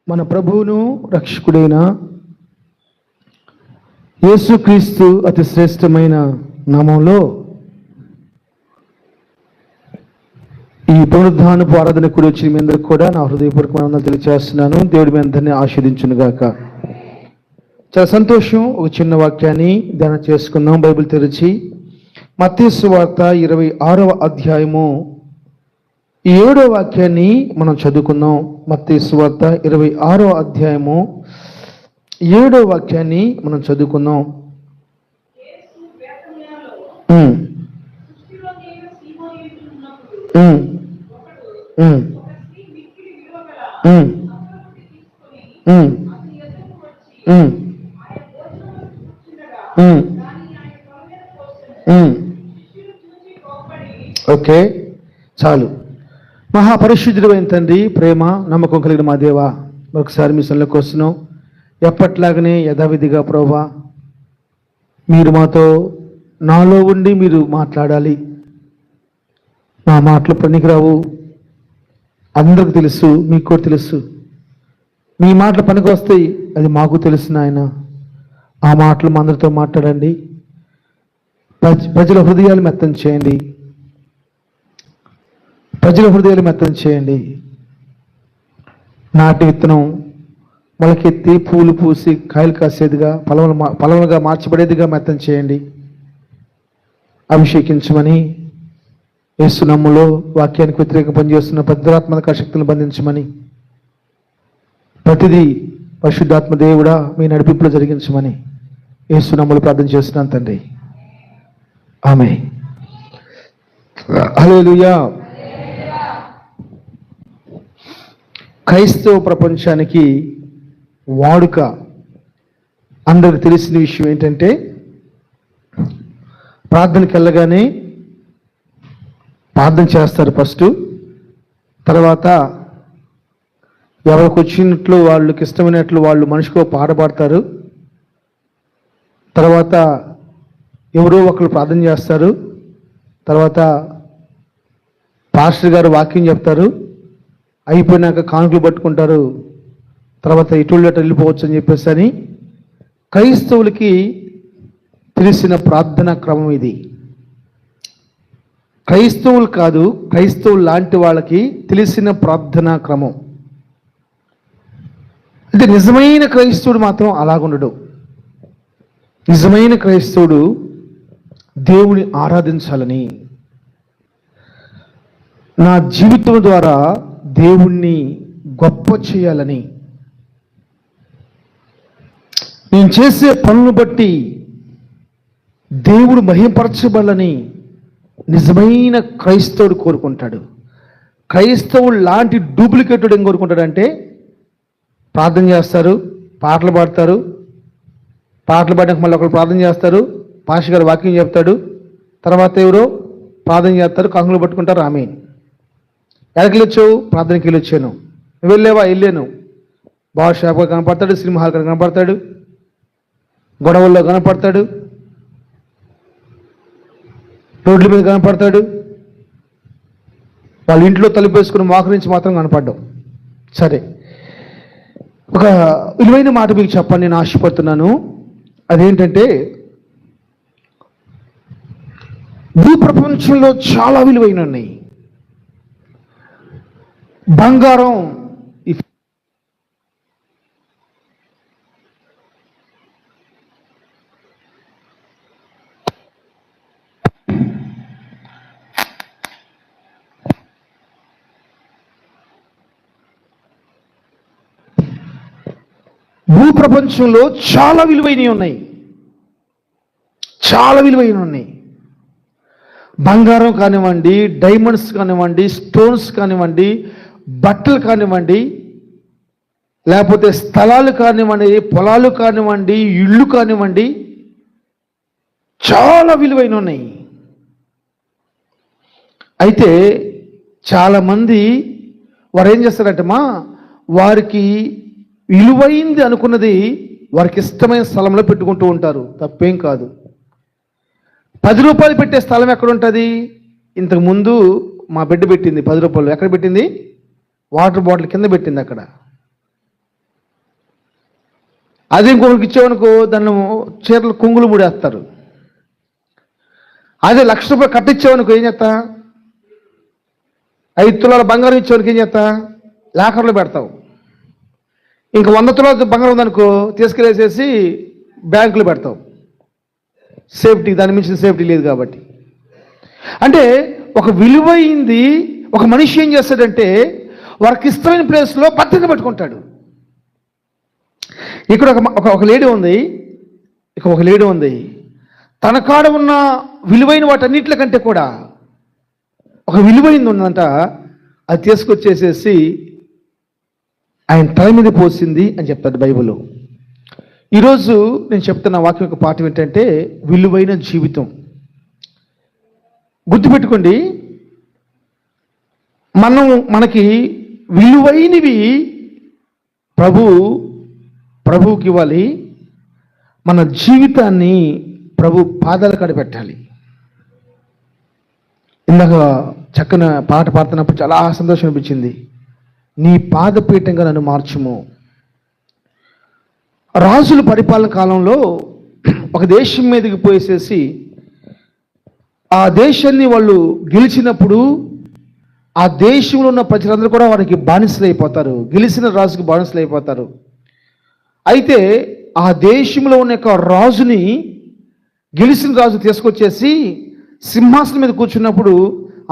మన ప్రభువును రక్షకుడైన యేసుక్రీస్తు అతి శ్రేష్టమైన నామంలో ఈ పునరుద్ధానపు ఆరాధన కూడా వచ్చి మీ అందరికి కూడా నా హృదయపూర్వకమైన తెలియజేస్తున్నాను. దేవుడి మీ అందరినీ ఆశీర్వదించునుగాక. చాలా సంతోషం. ఒక చిన్న వాక్యాన్ని ధ్యానం చేసుకుందాం. బైబిల్ తెరిచి మత్తయి సువార్త 26వ అధ్యాయము 7వ వాక్యాన్ని మనం చదువుకుందాం. మత్తయి సువార్త 26వ అధ్యాయము 7వ వాక్యాన్ని మనం చదువుకుందాం. ఓకే, చాలు. మహాపరిశుద్ధుడైన తండ్రి, ప్రేమ నమ్మకం కలిగిన మా దేవా, ఒకసారి మీ సన్నిధిలోకి వస్తున్నాం. ఎప్పట్లాగనే యథావిధిగా ప్రభువా, మీరు మాతో నాలో ఉండి మీరు మాట్లాడాలి. మా మాటలు పనికిరావు, అందరికి తెలుసు, మీకు కూడా తెలుసు. మీ మాటలు పనికి వస్తాయి, అది మాకు తెలుసు నాయన. ఆ మాటలు మా అందరితో మాట్లాడండి. ప్రజల హృదయాలు మెత్తం చేయండి. ప్రజల హృదయాలు మెత్తం చేయండి. నాటి విత్తనం మొలకెత్తి పూలు పూసి కాయలు కాసేదిగా, ఫలములుగా మార్చబడేదిగా మెత్తం చేయండి. అభిషేకించమని, యేసునామములో వాక్యానికి వ్యతిరేకంగా పనిచేస్తున్న పరిశుద్ధాత్మక శక్తులను బంధించమని, ప్రతిదీ పరిశుద్ధాత్మ దేవుడా మీ నడిపింపులో జరిగించమని యేసునామములో ప్రార్థన చేస్తున్నాను తండ్రి. ఆమేన్. హల్లెలూయా. క్రైస్తవ ప్రపంచానికి వాడుక అందరికి తెలిసిన విషయం ఏంటంటే, ప్రార్థనకి వెళ్ళగానే ప్రార్థన చేస్తారు ఫస్ట్. తర్వాత ఎవరికి వచ్చినట్లు వాళ్ళకి ఇష్టమైనట్లు వాళ్ళు మనిషికో పాట పాడతారు. తర్వాత ఎవరో ఒకరు ప్రార్థన చేస్తారు. తర్వాత పాస్టర్ గారు వాక్యం చెప్తారు. అయిపోయినాక కానుకలు పట్టుకుంటారు. తర్వాత ఇటు వెళ్ళిపోవచ్చు అని చెప్పేసి అని క్రైస్తవులకి తెలిసిన ప్రార్థనా క్రమం ఇది. క్రైస్తవులు కాదు, క్రైస్తవులు లాంటి వాళ్ళకి తెలిసిన ప్రార్థనా క్రమం. అంటే నిజమైన క్రైస్తవుడు మాత్రం అలాగుండడు. నిజమైన క్రైస్తవుడు దేవుని ఆరాధించాలని, నా జీవితం ద్వారా దేవుణ్ణి గొప్ప చేయాలని, నేను చేసే పనులను బట్టి దేవుడు మహిమపరచబడాలని నిజమైన క్రైస్తవుడు కోరుకుంటాడు. క్రైస్తవుడు లాంటి డూప్లికేటెడ్ ఏం కోరుకుంటాడంటే, ప్రార్థన చేస్తారు, పాటలు పాడతారు, పాటలు పాడడానికి మళ్ళీ ఒకరు ప్రార్థన చేస్తారు, పాస్టర్ గారు వాక్యం చెప్తాడు, తర్వాత ఎవరో ప్రార్థన చేస్తారు, కాకులు పట్టుకుంటారు. ఆమె ఎక్కడికి వెళ్ళొచ్చావు? ప్రార్థనకి వెళ్ళొచ్చాను. నువ్వు వెళ్ళావా? వెళ్ళాను. బాగా షాప్గా కనపడతాడు, సినిమా హాల్ కనపడతాడు, గొడవల్లో కనపడతాడు, రోడ్ల మీద కనపడతాడు. వాళ్ళ ఇంట్లో తలుపు వేసుకుని మోకరించి మాత్రం కనపడ్డాం. సరే, ఒక విలువైన మాట మీకు చెప్పండి, నేను ఆశపడుతున్నాను. అదేంటంటే, భూప్రపంచంలో చాలా విలువైన ఉన్నాయి. బంగారం, భూప్రపంచంలో చాలా విలువైనవి ఉన్నాయి. చాలా విలువైనవి ఉన్నాయి. బంగారం కానివ్వండి, డైమండ్స్ కానివ్వండి, స్టోన్స్ కానివ్వండి, బట్టలు కానివ్వండి, లేకపోతే స్థలాలు కానివ్వండి, పొలాలు కానివ్వండి, ఇళ్ళు కానివ్వండి, చాలా విలువైనవి ఉన్నాయి. అయితే చాలామంది వారు ఏం చేస్తారంటే, వారికి విలువైంది అనుకున్నది వారికి ఇష్టమైన స్థలంలో పెట్టుకుంటూ ఉంటారు. తప్పేం కాదు. 10 రూపాయలు పెట్టే స్థలం ఎక్కడ ఉంటుంది? ఇంతకుముందు మా బిడ్డ పెట్టింది 10 రూపాయలు. ఎక్కడ పెట్టింది? వాటర్ బాటిల్ కింద పెట్టింది. అక్కడ అదే ఇంకొకరికి ఇచ్చేవనుకో దాన్ని చీరలు కొంగులు ముడేస్తారు. అదే ₹1,00,000 కట్టించేవనుకో ఏం చేస్తా, 5 తులాల బంగారం ఇచ్చేవానికి ఏం చేస్తా, లాకర్లో పెడతావు. ఇంక 100 తులాల బంగారం ఉందనుకో తీసుకెళ్ళేసేసి బ్యాంకులో పెడతావు. సేఫ్టీ, దాని మించిన సేఫ్టీ లేదు కాబట్టి. అంటే ఒక విలువైంది ఒక మనిషి ఏం చేస్తాడంటే వారికి ఇష్టమైన ప్లేస్లో భద్రంగా పెట్టుకుంటాడు. ఇక్కడ ఒక లేడీ ఉంది, ఇక ఒక లేడీ ఉంది. తన కాడ ఉన్న విలువైన వాటన్నిటి కంటే కూడా ఒక విలువైంది ఉందంట. అది తీసుకొచ్చేసేసి ఆయన తల మీద పోసింది అని చెప్తాడు బైబిల్లో. ఈరోజు నేను చెప్తున్న వాక్యం యొక్క పాఠం ఏంటంటే విలువైన జీవితం. గుర్తుపెట్టుకోండి, మనకి విలువైనవి ప్రభువుకి ఇవ్వాలి. మన జీవితాన్ని ప్రభు పాదాల కాడ పెట్టాలి. ఇందాక చక్కన పాట పాడుతున్నప్పుడు చాలా సంతోషం అనిపించింది. నీ పాదపీఠంగా నన్ను మార్చుము. రాజుల పరిపాలన కాలంలో ఒక దేశం మీదకి పోయేసేసి ఆ దేశాన్ని వాళ్ళు గెలిచినప్పుడు ఆ దేశంలో ఉన్న ప్రజలందరూ కూడా వారికి బానిసలు అయిపోతారు. గెలిచిన రాజుకి బానిసలు అయిపోతారు. అయితే ఆ దేశంలో ఉన్న యొక్క రాజుని గెలిచిన రాజు తీసుకొచ్చేసి సింహాసనం మీద కూర్చున్నప్పుడు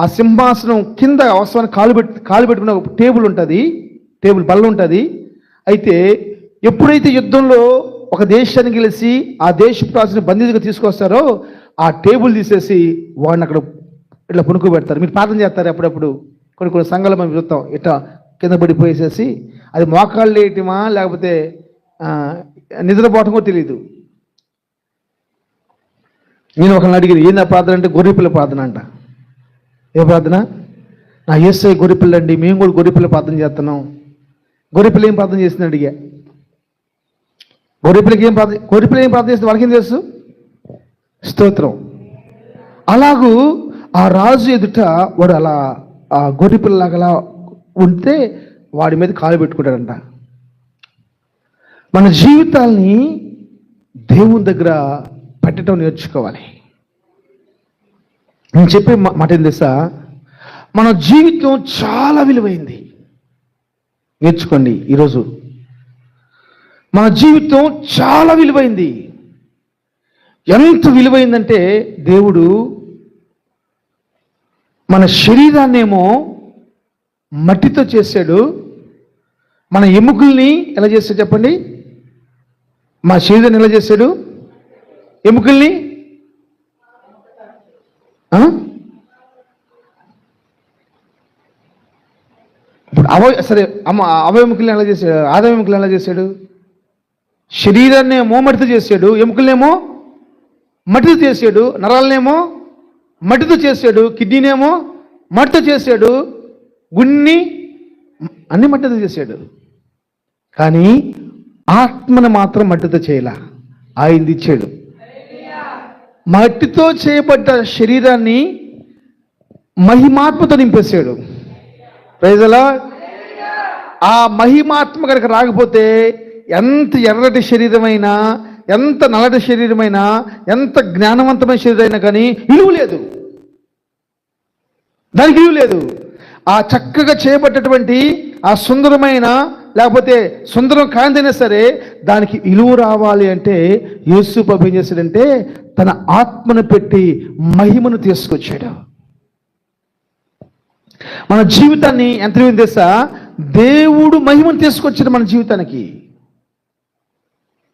ఆ సింహాసనం కింద అవసరానికి కాలు పెట్టుకున్న ఒక టేబుల్ ఉంటుంది, టేబుల్ బల్ల ఉంటుంది. అయితే ఎప్పుడైతే యుద్ధంలో ఒక దేశాన్ని గెలిచి ఆ దేశపు రాజుని బందీగా తీసుకొస్తారో ఆ టేబుల్ తీసేసి వాడిని అక్కడ ఇట్లా పుణుకోబెడతారు. మీరు ప్రార్థన చేస్తారు అప్పుడప్పుడు, కొన్ని సంఘాలు మనం చూస్తాం, ఇట్లా కింద పడిపోయేసేసి అది మోకాళ్ళు వేయటమా లేకపోతే నిద్రపోవటమో తెలియదు. నేను ఒకరిని అడిగింది, ఏందా ప్రార్థన అంటే గొర్రెపిల్ల ప్రార్థన అంట. ఏ ప్రార్థన? నా యేసయ్య గొర్రెపిల్ల అండి, మేము కూడా గొర్రెపిల్ల ప్రార్థన చేస్తున్నాం. గొర్రెపిల్ల ఏం ప్రార్థన చేసింది అడిగా. గొర్రెపిల్ల ఏం ప్రార్థన చేస్తుంది వాళ్ళకి ఏం తెలుసు? స్తోత్రం. అలాగూ ఆ రాజు ఎదుట వాడు అలా ఆ గొర్రెపిల్లలాగా అలా ఉంటే వాడి మీద కాలు పెట్టుకుంటాడంట. మన జీవితాల్ని దేవుని దగ్గర పెట్టడం నేర్చుకోవాలి. నేను చెప్పే మాట ఏం తెలుసా, మన జీవితం చాలా విలువైంది. నేర్చుకోండి ఈరోజు. మన జీవితం చాలా విలువైంది. ఎంత విలువైందంటే దేవుడు మన శరీరాన్నేమో మట్టితో చేశాడు, మన ఎముకల్ని ఎలా చేశాడు చెప్పండి? మా శరీరాన్ని ఎలా చేశాడు? ఎముకల్ని ఇప్పుడు అవయముకల్ని ఎలా చేశాడు? ఆదవెముకల్ని ఎలా చేశాడు? శరీరాన్నేమో మట్టితో చేశాడు, ఎముకలనేమో మట్టితో చేశాడు, నరాలనేమో మట్టితో చేశాడు, కిడ్నీనేమో మట్టితో చేశాడు, గుండెని అన్ని మట్టితో చేశాడు. కానీ ఆత్మను మాత్రం మట్టితో చేయలా, ఆయనది ఇచ్చాడు. మట్టితో చేయబడ్డ శరీరాన్ని మహిమాత్మతో నింపేశాడు. Praise the Lord. ఆ మహిమాత్మ కనుక రాకపోతే ఎంత ఎర్రటి శరీరమైనా, ఎంత నల్లటి శరీరమైనా, ఎంత జ్ఞానవంతమైన శరీరం అయినా కానీ విలువ లేదు, దానికి విలువ లేదు. ఆ చక్కగా చేయబడ్డటువంటి ఆ సుందరమైన లేకపోతే సుందరం కాంతైనా సరే దానికి విలువ రావాలి అంటే యేసు ప్రభు ఏం చేశాడంటే తన ఆత్మను పెట్టి మహిమను తీసుకొచ్చాడు. మన జీవితాన్ని ఎంత విలువ తెలుసా? దేవుడు మహిమను తీసుకొచ్చాడు మన జీవితానికి.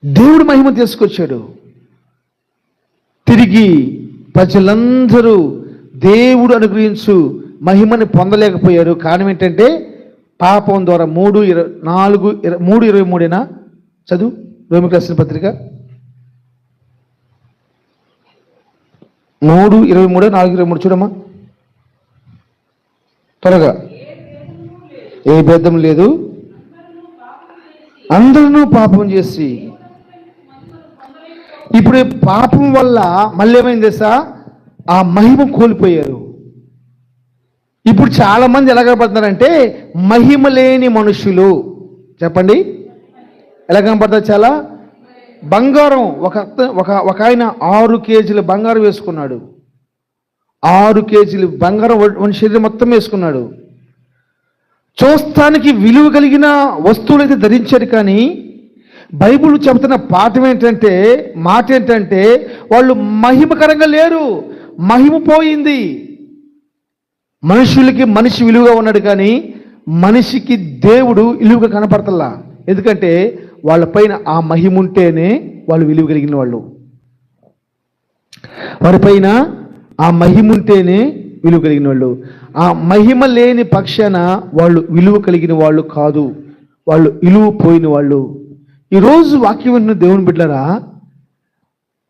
దేవుడు మహిమ తీసుకొచ్చాడు. తిరిగి ప్రజలందరూ దేవుడు అనుగ్రహించు మహిమని పొందలేకపోయారు. కారణం ఏంటంటే పాపం ద్వారా. 3:23 చదువు రోమిలకు రాసిన పత్రిక 3:23, 4:23 చూడమ్మా త్వరగా. ఏ భేదం లేదు, అందరూ పాపం చేసి. ఇప్పుడు పాపం వల్ల మళ్ళీ ఏమైంది తెలుసా? ఆ మహిమ కోల్పోయారు. ఇప్పుడు చాలా మంది ఎలా కనపడుతున్నారంటే మహిమ లేని మనుషులు. చెప్పండి, ఎలా కనపడతారు? చాలా బంగారం ఒక ఆయన 6 కేజీల బంగారం వేసుకున్నాడు. 6 కేజీలు బంగారం మన శరీరం మొత్తం వేసుకున్నాడు. చూస్తానికి విలువ కలిగిన వస్తువులు అయితే ధరించాడు. కానీ బైబిల్ చెబుతున్న మాట ఏంటంటే వాళ్ళు మహిమకరంగా లేరు. మహిమ పోయింది. మనుషులకి మనిషి విలువగా ఉన్నాడు, కానీ మనిషికి దేవుడు విలువగా కనపడతల్లా. ఎందుకంటే వాళ్ళ పైన ఆ మహిమ ఉంటేనే వాళ్ళు విలువ కలిగిన వాళ్ళు. వారి పైన ఆ మహిమ ఉంటేనే విలువ కలిగిన వాళ్ళు. ఆ మహిమ లేని పక్షాన వాళ్ళు విలువ కలిగిన వాళ్ళు కాదు, వాళ్ళు విలువ పోయిన వాళ్ళు. ఈరోజు వాక్యం విన్న దేవుని బిడ్డలారా,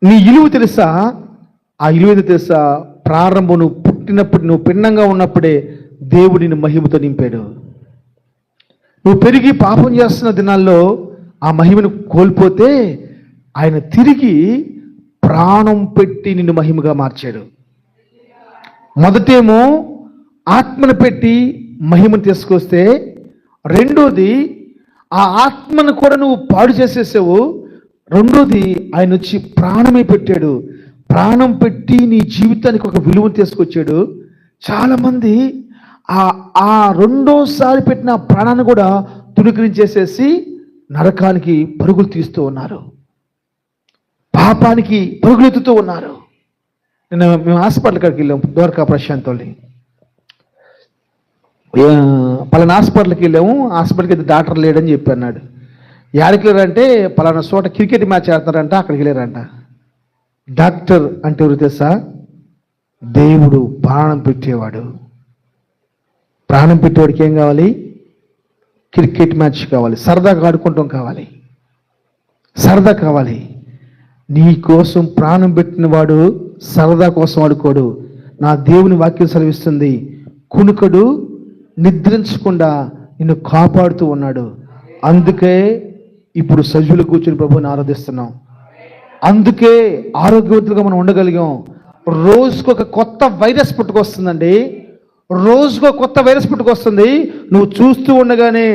నీ విలువ తెలుసా? ఆ విలువ ఏదో తెలుసా? ప్రారంభం నువ్వు పుట్టినప్పుడు, నువ్వు పిండంగా ఉన్నప్పుడే దేవుడు నిన్ను మహిమతో నింపాడు. నువ్వు పెరిగి పాపం చేస్తున్న దినాల్లో ఆ మహిమను కోల్పోతే ఆయన తిరిగి ప్రాణం పెట్టి నిన్ను మహిమగా మార్చాడు. మొదటేమో ఆత్మను పెట్టి మహిమను తీసుకొస్తే, రెండోది ఆ ఆత్మను కూడా నువ్వు పాడు చేసేసావు. రెండోది ఆయన వచ్చి ప్రాణమే పెట్టాడు. ప్రాణం పెట్టి నీ జీవితానికి ఒక విలువను తీసుకొచ్చాడు. చాలామంది ఆ రెండోసారి పెట్టిన ప్రాణాన్ని కూడా తుణీకరించేసేసి నరకానికి పరుగులు తీస్తూ ఉన్నారు, పాపానికి పరుగులెత్తుతూ ఉన్నారు. మేము హాస్పిటల్ కాడికి వెళ్ళాము, ద్వారకా ప్రశాంత్ వాళ్ళని. పలానా హాస్పిటల్కి వెళ్ళాము. హాస్పిటల్కి అయితే డాక్టర్ లేడని చెప్పి అన్నాడు. యాడికి వెళ్ళారంటే పలానా చోట క్రికెట్ మ్యాచ్ ఆడతారంట, అక్కడికి వెళ్ళారంట. డాక్టర్ అంటే ఎవరు తెలుసా? దేవుడు ప్రాణం పెట్టేవాడు. ప్రాణం పెట్టేవాడికి ఏం కావాలి? క్రికెట్ మ్యాచ్ కావాలి, సరదాగా ఆడుకుంటాం కావాలి, సరదా కావాలి. నీ కోసం ప్రాణం పెట్టిన వాడు సరదా కోసం ఆడుకోడు. నా దేవుని వాక్యం సెలవిస్తుంది, కునుకడు నిద్రించకుండా నిన్ను కాపాడుతూ ఉన్నాడు. అందుకే ఇప్పుడు సజీవులు కూర్చొని ప్రభువుని ఆరాధిస్తున్నాం. అందుకే ఆరోగ్యవంతులుగా మనం ఉండగలిగాం. రోజుకొక కొత్త వైరస్ పుట్టుకొస్తుందండి. రోజుకో కొత్త వైరస్ పుట్టుకొస్తుంది. నువ్వు చూస్తూ ఉండగానే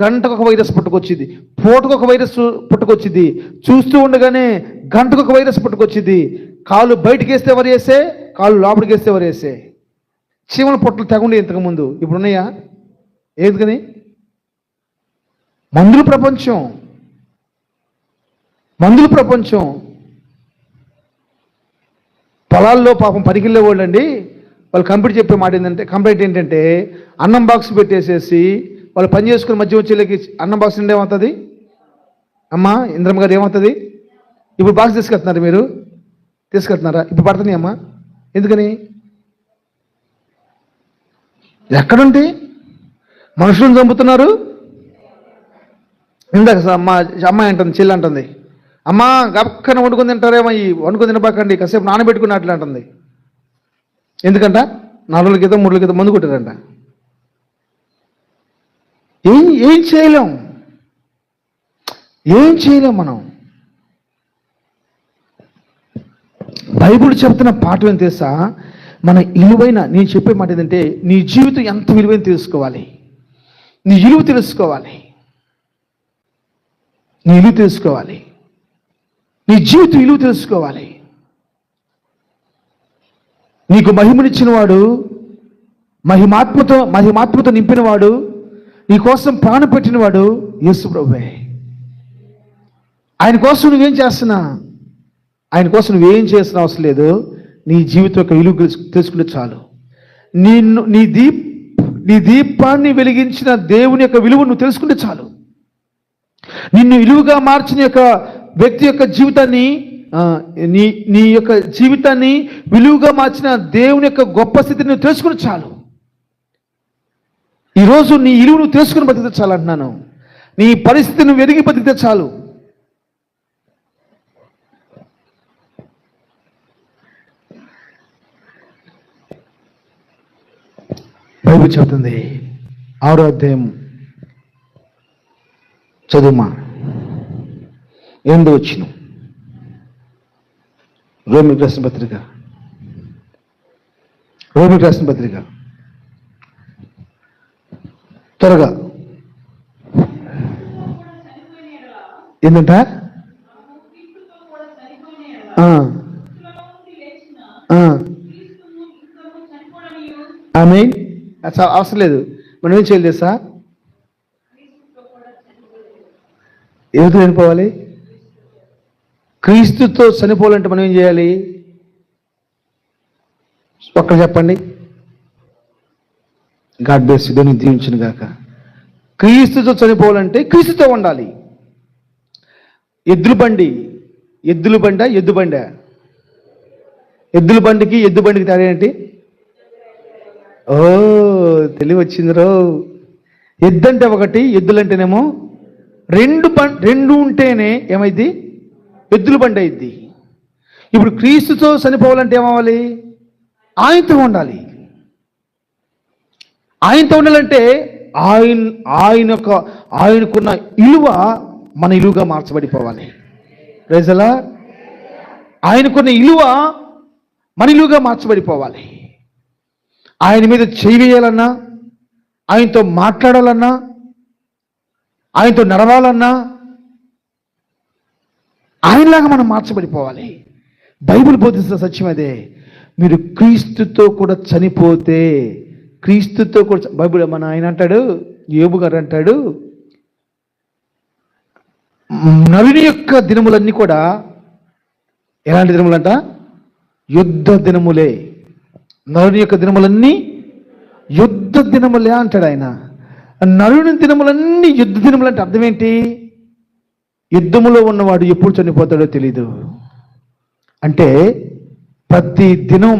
గంటకు ఒక వైరస్ పుట్టుకొచ్చింది, పూటకు ఒక వైరస్ పుట్టుకొచ్చింది. చూస్తూ ఉండగానే గంటకు ఒక వైరస్ పుట్టుకొచ్చింది. కాళ్ళు బయటికి వేస్తే ఎవరు వేసే, కాళ్ళు లోపలికి వేస్తే ఎవరు వేసే. చీమల పొట్టలు తెగుండే ఇంతకుముందు, ఇప్పుడు ఉన్నాయా? ఎందుకని? మందుల ప్రపంచం, మందుల ప్రపంచం. పొలాల్లో పాపం పనికిళ్ళే వాళ్ళు అండి, వాళ్ళు కంప్లీట్ చెప్పే మాట కంప్లైంట్ ఏంటంటే అన్నం బాక్స్ పెట్టేసేసి వాళ్ళు పని చేసుకుని మధ్య వచ్చేళ్ళకి అన్నం బాక్స్ నిండా ఏమవుతుంది? అమ్మా ఇంద్రమ్మ గారు ఏమవుతుంది? ఇప్పుడు బాక్స్ తీసుకెళ్తున్నారు, మీరు తీసుకెళ్తున్నారా? ఇప్పుడు పడుతున్నాయి అమ్మా. ఎందుకని? ఎక్కడుంటే మనుషులను చంపుతున్నారు. ఇందాక అమ్మాయి అంటుంది, చెల్లి అంటుంది, అమ్మా గక్కన వండుకొని తింటారేమో, ఈ వండుకొని తినబాకండి, కాసేపు నానబెట్టుకున్నట్లు అంటుంది. ఎందుకంట? 4 రోజుల క్రితం 3 రోజుల క్రితం మందు కొట్టారంట. ఏం చేయలేం, ఏం చేయలేం మనం. బైబిల్ చెప్తున్న పాఠం ఏం తెలుసా? మన విలువైన, నేను చెప్పే మాట ఏంటంటే, నీ జీవితం ఎంత విలువైన తెలుసుకోవాలి, నీ విలువ తెలుసుకోవాలి, నీ విలువ తెలుసుకోవాలి, నీ జీవితం విలువ తెలుసుకోవాలి. నీకు మహిమనిచ్చిన వాడు, మహిమాత్మతో నింపినవాడు, నీ కోసం ప్రాణం పెట్టినవాడు యేసు ప్రభువే. ఆయన కోసం నువ్వేం చేస్తున్నా, ఆయన కోసం నువ్వేం చేసిన అవసరం లేదు. నీ జీవితం యొక్క విలువ తెలుసుకుంటే చాలు. నీ దీపాన్ని వెలిగించిన దేవుని యొక్క విలువ నువ్వు తెలుసుకుంటే చాలు. నిన్ను విలువగా మార్చిన యొక్క వ్యక్తి యొక్క జీవితాన్ని, నీ యొక్క జీవితాన్ని విలువగా మార్చిన దేవుని యొక్క గొప్ప స్థితిని నువ్వు తెలుసుకుని చాలు. ఈరోజు నీ విలువ నువ్వు తెలుసుకుని బతికితే చాలు అంటున్నాను. నీ పరిస్థితిని నువ్వు ఎరిగి బతికితే చాలు. బైబిల్ చెబుతుంది, 6వ అధ్యాయం చదువుమా, 8వ వచనం. రోమీయులకు రాసిన పత్రిక త్వరగా. ఏంటంట? ఆమె అవసరం లేదు. మనం ఏం చేయాలి తెలుసా? ఎవరితో చనిపోవాలి? క్రీస్తుతో చనిపోవాలంటే మనం ఏం చేయాలి? ఒక్కరు చెప్పండి. గాడ్ బ్లెస్ యు, దేవుని దీవించును గాక. క్రీస్తుతో చనిపోవాలంటే క్రీస్తుతో ఉండాలి. ఎద్దుల బండి ఎద్దుల బండికి తేడా ఏంటి? ఓ తెలివి వచ్చిందిరో. ఎద్దు అంటే ఒకటి, ఎద్దులంటేనేమో రెండు ఉంటేనే ఏమైంది? ఎద్దుల బండి అయింది. ఇప్పుడు క్రీస్తుతో చనిపోవాలంటే ఏమవ్వాలి? ఆయనతో ఉండాలి. ఆయనతో ఉండాలంటే ఆయనకున్న ఇలువ మన ఇలువగా మార్చబడిపోవాలి. ప్రైజలా. ఆయనకున్న ఇలువ మన ఇలువగా మార్చబడిపోవాలి. ఆయన మీద చేయి వేయాలన్నా, ఆయనతో మాట్లాడాలన్నా, ఆయనతో నడవాలన్నా ఆయనలాగా మనం మార్చబడిపోవాలి. బైబిల్ బోధిస్తున్న సత్యం అదే. మీరు క్రీస్తుతో కూడా చనిపోతే, క్రీస్తుతో కూడా బైబిల్ మన ఆయన అంటాడు, యోబు గారు అంటాడు, నరుని యొక్క దినములన్నీ కూడా ఎలాంటి దినములంట? యుద్ధ దినములే. నరుని యొక్క దినములన్నీ యుద్ధ దినములే అంటాడు ఆయన. నరుని దినములన్నీ యుద్ధ దినములు అంటే అర్థం ఏంటి? యుద్ధములో ఉన్నవాడు ఎప్పుడు చనిపోతాడో తెలీదు. అంటే ప్రతి దినం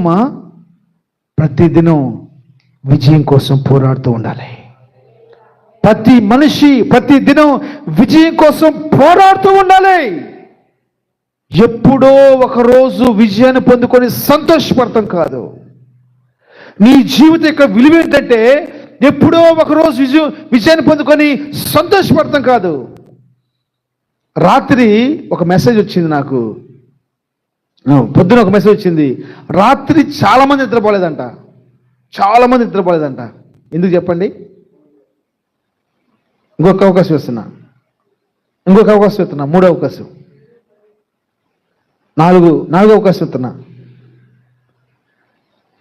విజయం కోసం పోరాడుతూ ఉండాలి. ప్రతి మనిషి ప్రతి దినం విజయం కోసం పోరాడుతూ ఉండాలి. ఎప్పుడో ఒకరోజు విజయాన్ని పొందుకొని సంతోషపడతాం కాదు. నీ జీవితం యొక్క విలువ ఏంటంటే ఎప్పుడో ఒకరోజు విజయాన్ని పొందుకొని సంతోషపడతాం కాదు. రాత్రి ఒక మెసేజ్ వచ్చింది నాకు, పొద్దున ఒక మెసేజ్ వచ్చింది. రాత్రి చాలామంది నిద్రపోలేదంట. ఎందుకు చెప్పండి? ఇంకొక అవకాశం ఇస్తున్నా, మూడో అవకాశం, నాలుగో అవకాశం ఇస్తున్నా.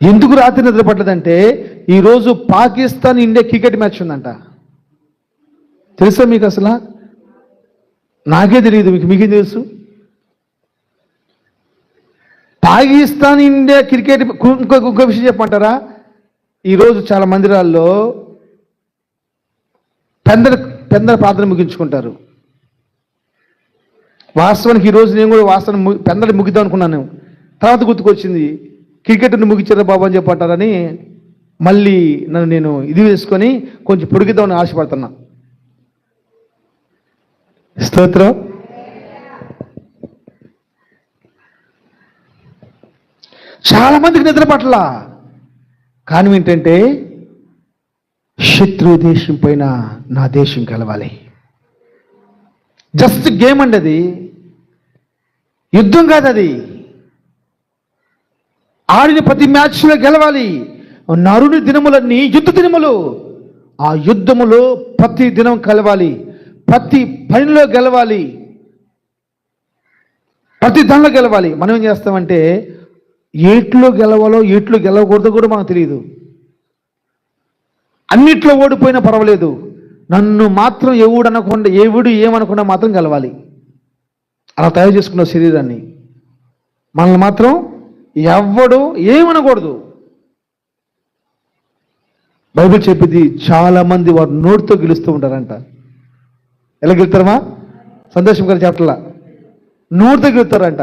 ఎందుకు రాత్రి నిద్రపట్టదంటే ఈరోజు పాకిస్తాన్ ఇండియా క్రికెట్ మ్యాచ్ ఉందంట. తెలుసా మీకు? అసలు నాకే తెలియదు, మీకేం తెలుసు? Pakistan India cricket. ఇంకొక విషయం చెప్పమంటారా? ఈరోజు చాలా మందిరాల్లో పెందల ప్రార్థన ముగించుకుంటారు. వాస్తవానికి ఈరోజు నేను కూడా పెందలు ముగిద్దాం అనుకున్నాను. తర్వాత గుర్తుకొచ్చింది, క్రికెట్ని ముగించారా బాబు అని చెప్పంటారని మళ్ళీ నేను ఇది వేసుకొని కొంచెం పొడిగిద్దామని ఆశపడుతున్నా. స్తోత్రం. చాలా మందికి నిద్ర పట్ల. కానీ ఏంటంటే శత్రు దేశం పైన నా దేశం గెలవాలి. జస్ట్ గేమ్ అండి, అది యుద్ధం కాదు. అది ఆడిన ప్రతి మ్యాచ్లో గెలవాలి. నరుని దినములన్నీ యుద్ధ దినములు. ఆ యుద్ధములో ప్రతి దినం కలవాలి, ప్రతి పనిలో గెలవాలి, ప్రతి దానిలో గెలవాలి. మనం ఏం చేస్తామంటే ఏట్లో గెలవాలో ఏట్లో గెలవకూడదో కూడా మనకు తెలియదు. అన్నిట్లో ఓడిపోయినా పర్వాలేదు, నన్ను మాత్రం ఎవడు ఏమనకుండా మాత్రం గెలవాలి. అలా తయారు చేసుకున్న శరీరాన్ని. మనల్ని మాత్రం ఎవడు ఏమనకూడదు. బైబిల్ చెప్పింది, చాలా మంది వారు నోటితో గెలుస్తూ ఉంటారంట. ఎలా గెలుతారమ్మా? సంతోషం గారు చెప్పట్లా, నోటితో గెలుతారంట.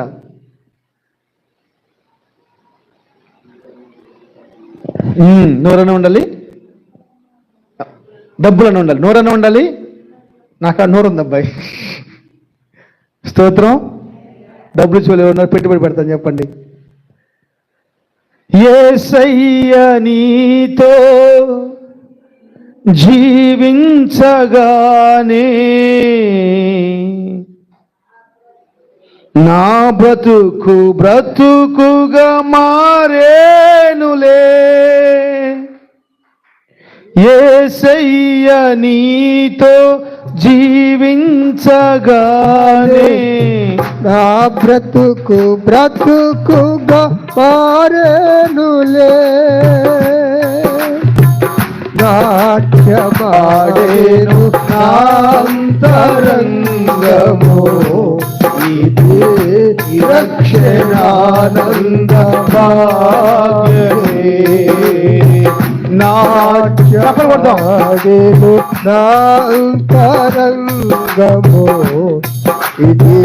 నోరన్నా ఉండాలి, డబ్బులన్నా ఉండాలి. నోరన్నా ఉండాలి. నాకు ఆ నోరు ఉంది అబ్బాయి. స్తోత్రం. డబ్బులు చూడలేరు, పెట్టుబడి పెడతాను చెప్పండి. యేసయ్య నీతో జీవించగానే నా బ్రతుకుగా మారేనులే. యేసయ్య నీతో జీవించగానే నా బ్రతుకు బ్రతుకుగా మారేనులే, నాట్యమాడేను నాంతరంగము, ఇదే రక్షణానంద భాగ్యమే. నాట్యమాడేను నాంతరంగము, ఇదే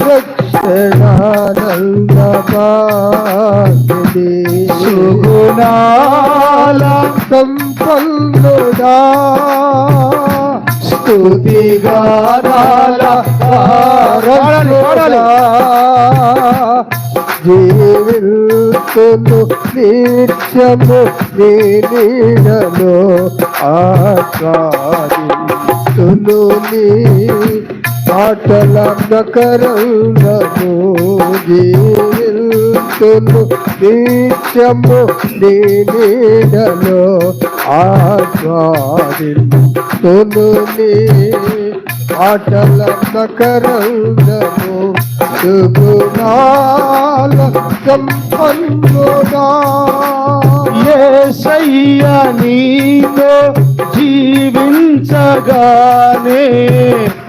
రక్షణానంద భాగ్యమే. సుగుణాల సంపన్నుడా, స్తుతిగానాల వారసుడా, జీవితును నిత్యము నీ నీడలో ఆస్వాదింతును, నీ మాటల నకరంగము, జీవితును నిత్యము నీ నీడలో ఆస్వాదింతును, నీ మాటల నకరంగము, సుగుణాల సంపన్నుడా. యేసయ్యా నీతో జీవించగానే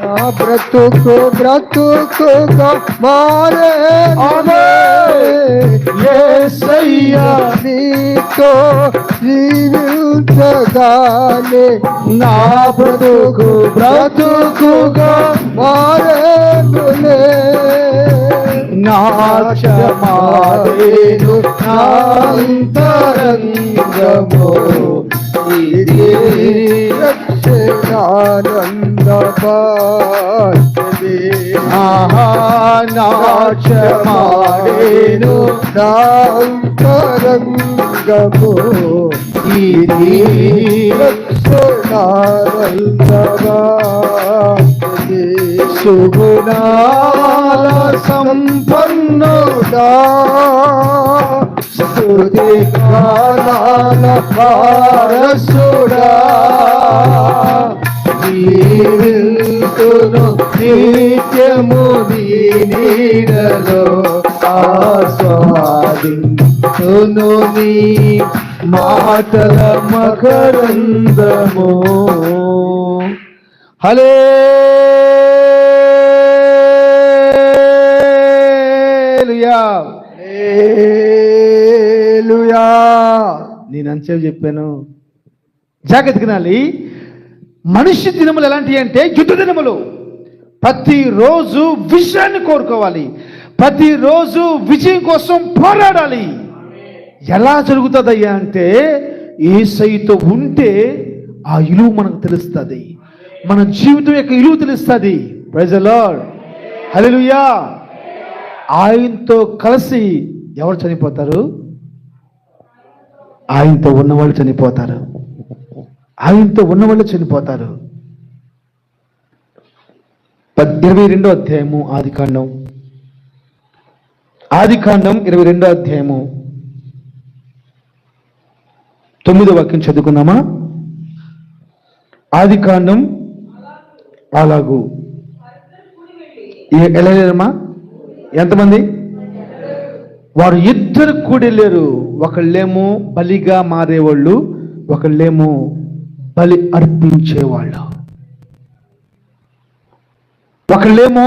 నా బ్రతుకు బ్రతుకుగా మారేనులే, యేసయ్యా నీతో జీవించగానే నా బ్రతుకు బ్రతుకుగా మారేనులే, నాట్యమాడేను నాంతరంగము, ఇదే రక్షణానంద భాగ్యమే. నాట్యమాడేను నాంతరంగము, ఇది రక్షణానంద భాగ్యమే. సుగుణాల సంపన్నుడా, స్తుతిగానాల వారసుడా, జీవితును నిత్యము నీ నీడలో ఆస్వాదింతును, నీ మాటల మకరందము. హల్లెలూయా. హల్లెలూయా. నేను అంతసేపు చెప్పాను, జాగ్రత్తగా వినాలి. మనిషి దినములు ఎలాంటివి అంటే యుద్ధ దినములు. ప్రతిరోజు విజయాన్ని కోరుకోవాలి, ప్రతిరోజు విజయం కోసం పోరాడాలి. ఎలా జరుగుతుందయ్యా అంటే యేసయ్యతో ఉంటే ఆ విలువ మనకు తెలుస్తుంది, మన జీవితం యొక్క విలువ తెలుస్తుంది. Praise the Lord. హల్లెలూయా. ఆయనతో కలిసి ఎవరు చనిపోతారు? ఆయనతో ఉన్నవాళ్ళు చనిపోతారు, ఆయనతో ఉన్నవాళ్ళు చనిపోతారు. 22వ అధ్యాయము ఆదికాండం 22వ అధ్యాయము 9వ వాక్యం చదువుకుందామా? ఆదికాండం అలాగూ వెళ్ళలేరమ్మా? ఎంతమంది? వారు ఇద్దరు కూడలేరు. ఒకళ్ళేమో బలిగా మారేవాళ్ళు, ఒకళ్ళేమో బలి అర్పించేవాళ్ళు. ఒకళ్ళేమో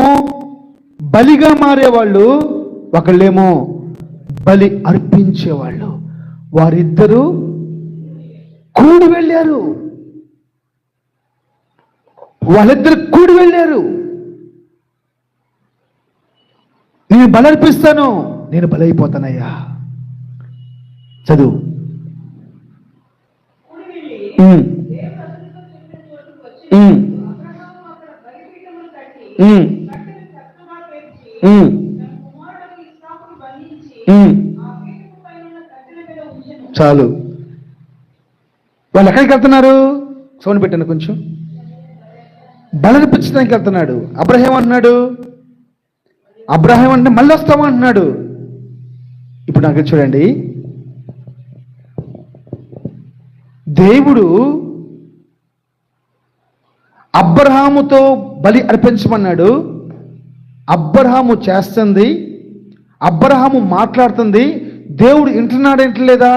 బలిగా మారేవాళ్ళు, ఒకళ్ళేమో బలి అర్పించేవాళ్ళు. వారిద్దరూ కూడి వెళ్ళారు. వాళ్ళిద్దరు కూడి వెళ్ళారు. నేను బలి అర్పిస్తాను, నేను బలైపోతానయ్యా. చదువు. చాలు. వాళ్ళు ఎక్కడికి వెళ్తున్నారు? సౌండ్ పెట్టండి కొంచెం. బలర్పించడానికి వెళ్తున్నాడు. అబ్రహాం అంటున్నాడు, అబ్రహాం అంటే మళ్ళీ వస్తావా అంటున్నాడు. ఇప్పుడు నాకు చూడండి, దేవుడు అబ్రహాముతో బలి అర్పించమన్నాడు. అబ్రహాము చేస్తుంది, అబ్రహాము మాట్లాడుతుంది, దేవుడు వింటున్నాడు వింటలేదా?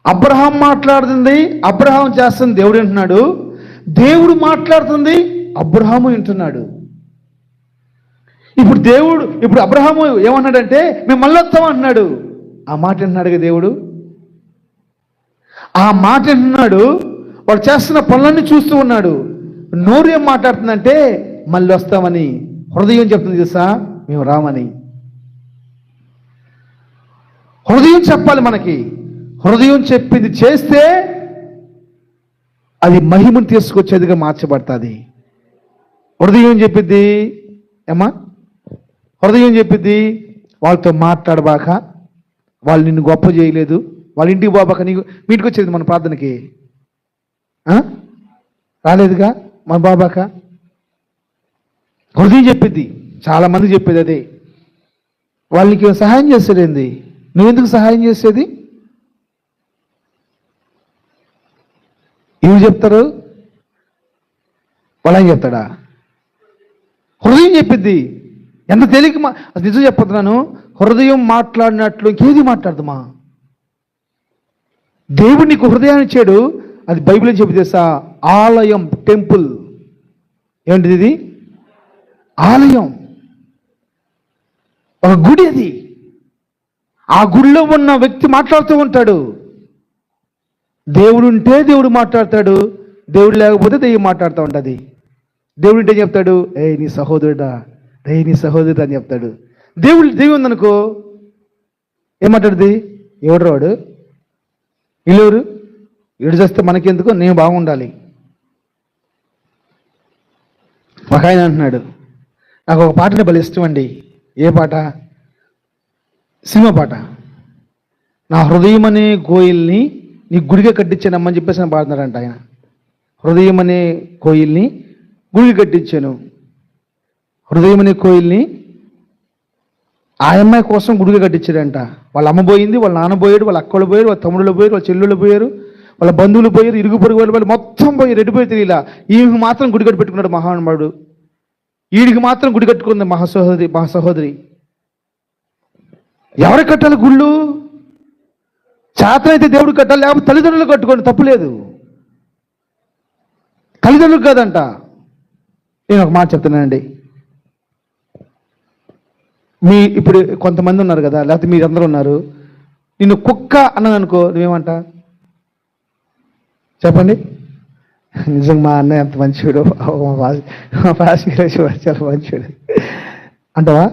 అబ్రహాం మాట్లాడుతుంది, అబ్రహాం చేస్తుంది, దేవుడు వింటున్నాడు. దేవుడు మాట్లాడుతుంది, అబ్రహాము వింటున్నాడు. ఇప్పుడు అబ్రహాము ఏమన్నాడంటే మేము మళ్ళీ వస్తాం అంటున్నాడు. ఆ మాట వింటున్నాడుగా దేవుడు, ఆ మాట వింటున్నాడు. వాడు చేస్తున్న పనులన్నీ చూస్తూ ఉన్నాడు. నోరు ఏం మాట్లాడుతుందంటే మళ్ళీ వస్తామని. హృదయం చెప్తుంది తెలుసా, మేము రామని. హృదయం చెప్పాలి మనకి. హృదయం చెప్పింది చేస్తే అది మహిమను తీసుకొచ్చేదిగా మార్చబడుతుంది. హృదయం చెప్పిద్ది ఏమా, హృదయం చెప్పిద్ది వాళ్ళతో మాట్లాడబాక, వాళ్ళు నిన్ను గొప్ప చేయలేదు, వాళ్ళ ఇంటికి పోబాక. నీకు మీ ఇంటికి వచ్చేది మన ప్రార్థనకి రాలేదుగా మన బాబాక. హృదయం చెప్పిద్ది. చాలామంది చెప్పేది అదే. వాళ్ళకి సహాయం చేసేది. నువ్వెందుకు సహాయం చేసేది? ఏమి చెప్తారు? వాళ్ళని చెప్తాడా? హృదయం చెప్పిద్ది. ఎంత తేలిక నిజం చెప్తున్నాను. హృదయం మాట్లాడినట్లు ఇంకేది మాట్లాడదామా? దేవుడు నీకు హృదయాన్ని ఇచ్చాడు. అది బైబిల్ ఏం చెప్పి తెలుసా? ఆలయం, టెంపుల్. ఏమిటిది? ఇది ఆలయం, ఒక గుడి. అది ఆ గుడిలో ఉన్న వ్యక్తి మాట్లాడుతూ ఉంటాడు. దేవుడు ఉంటే దేవుడు మాట్లాడతాడు, దేవుడు లేకపోతే దెయ్యం మాట్లాడుతూ ఉంటుంది. దేవుడు ఉంటే చెప్తాడు, నీ సహోదరుడా, నీ సహోదరుడు అని చెప్తాడు. దెయ్యం ఉందనుకో ఏమాట్లాడుతుంది? ఎవడు వాడు, వీళ్ళెవరు, వీడు చేస్తే మనకెందుకు, నేను బాగుండాలి. ఒక ఆయన అంటున్నాడు, నాకు ఒక పాటని భలే ఇష్టం అండి. ఏ పాట? సినిమా పాట. నా హృదయం అనే కోయిల్ని నీ గుడిగా కట్టించానమ్మని చెప్పేసి పాడుతున్నాడంట ఆయన. హృదయం అనే కోయిల్ని గుడిగా కట్టించాను. హృదయం అనే కోయిల్ని ఆ అమ్మాయి కోసం గుడిగా కట్టించాడంట. వాళ్ళ అమ్మ పోయింది, వాళ్ళ నాన్న పోయాడు, వాళ్ళ అక్కలు పోయారు, వాళ్ళ తమ్ముళ్ళు పోయారు, వాళ్ళ చెల్లెళ్ళు పోయారు, వాళ్ళ బంధువులు పోయారు, ఇరుగు పొరుగు వాళ్ళు మొత్తం పోయి రెడ్డిపోయి తెలియలా. ఈమెకు మాత్రం గుడి కట్టి పెట్టుకున్నాడు మహానుభావుడు. వీడికి మాత్రం గుడి కట్టుకుంది మా సహోదరి. ఎవరికి కట్టాలి గుళ్ళు? చేతనైతే దేవుడు కట్టాలి, లేకపోతే తల్లిదండ్రులు కట్టుకోండి, తప్పులేదు. తల్లిదండ్రులు కాదంట. నేను ఒక మాట చెప్తున్నానండి. ఇప్పుడు కొంతమంది ఉన్నారు కదా, లేకపోతే మీరందరూ ఉన్నారు. నిన్ను కుక్క అన్నది అనుకో, నువ్వేమంట చెప్పండి? నిజంగా మా అన్నయ్య ఎంత మంచివాడు, మా పాసిగా చాలా మంచివాడు అంటావా?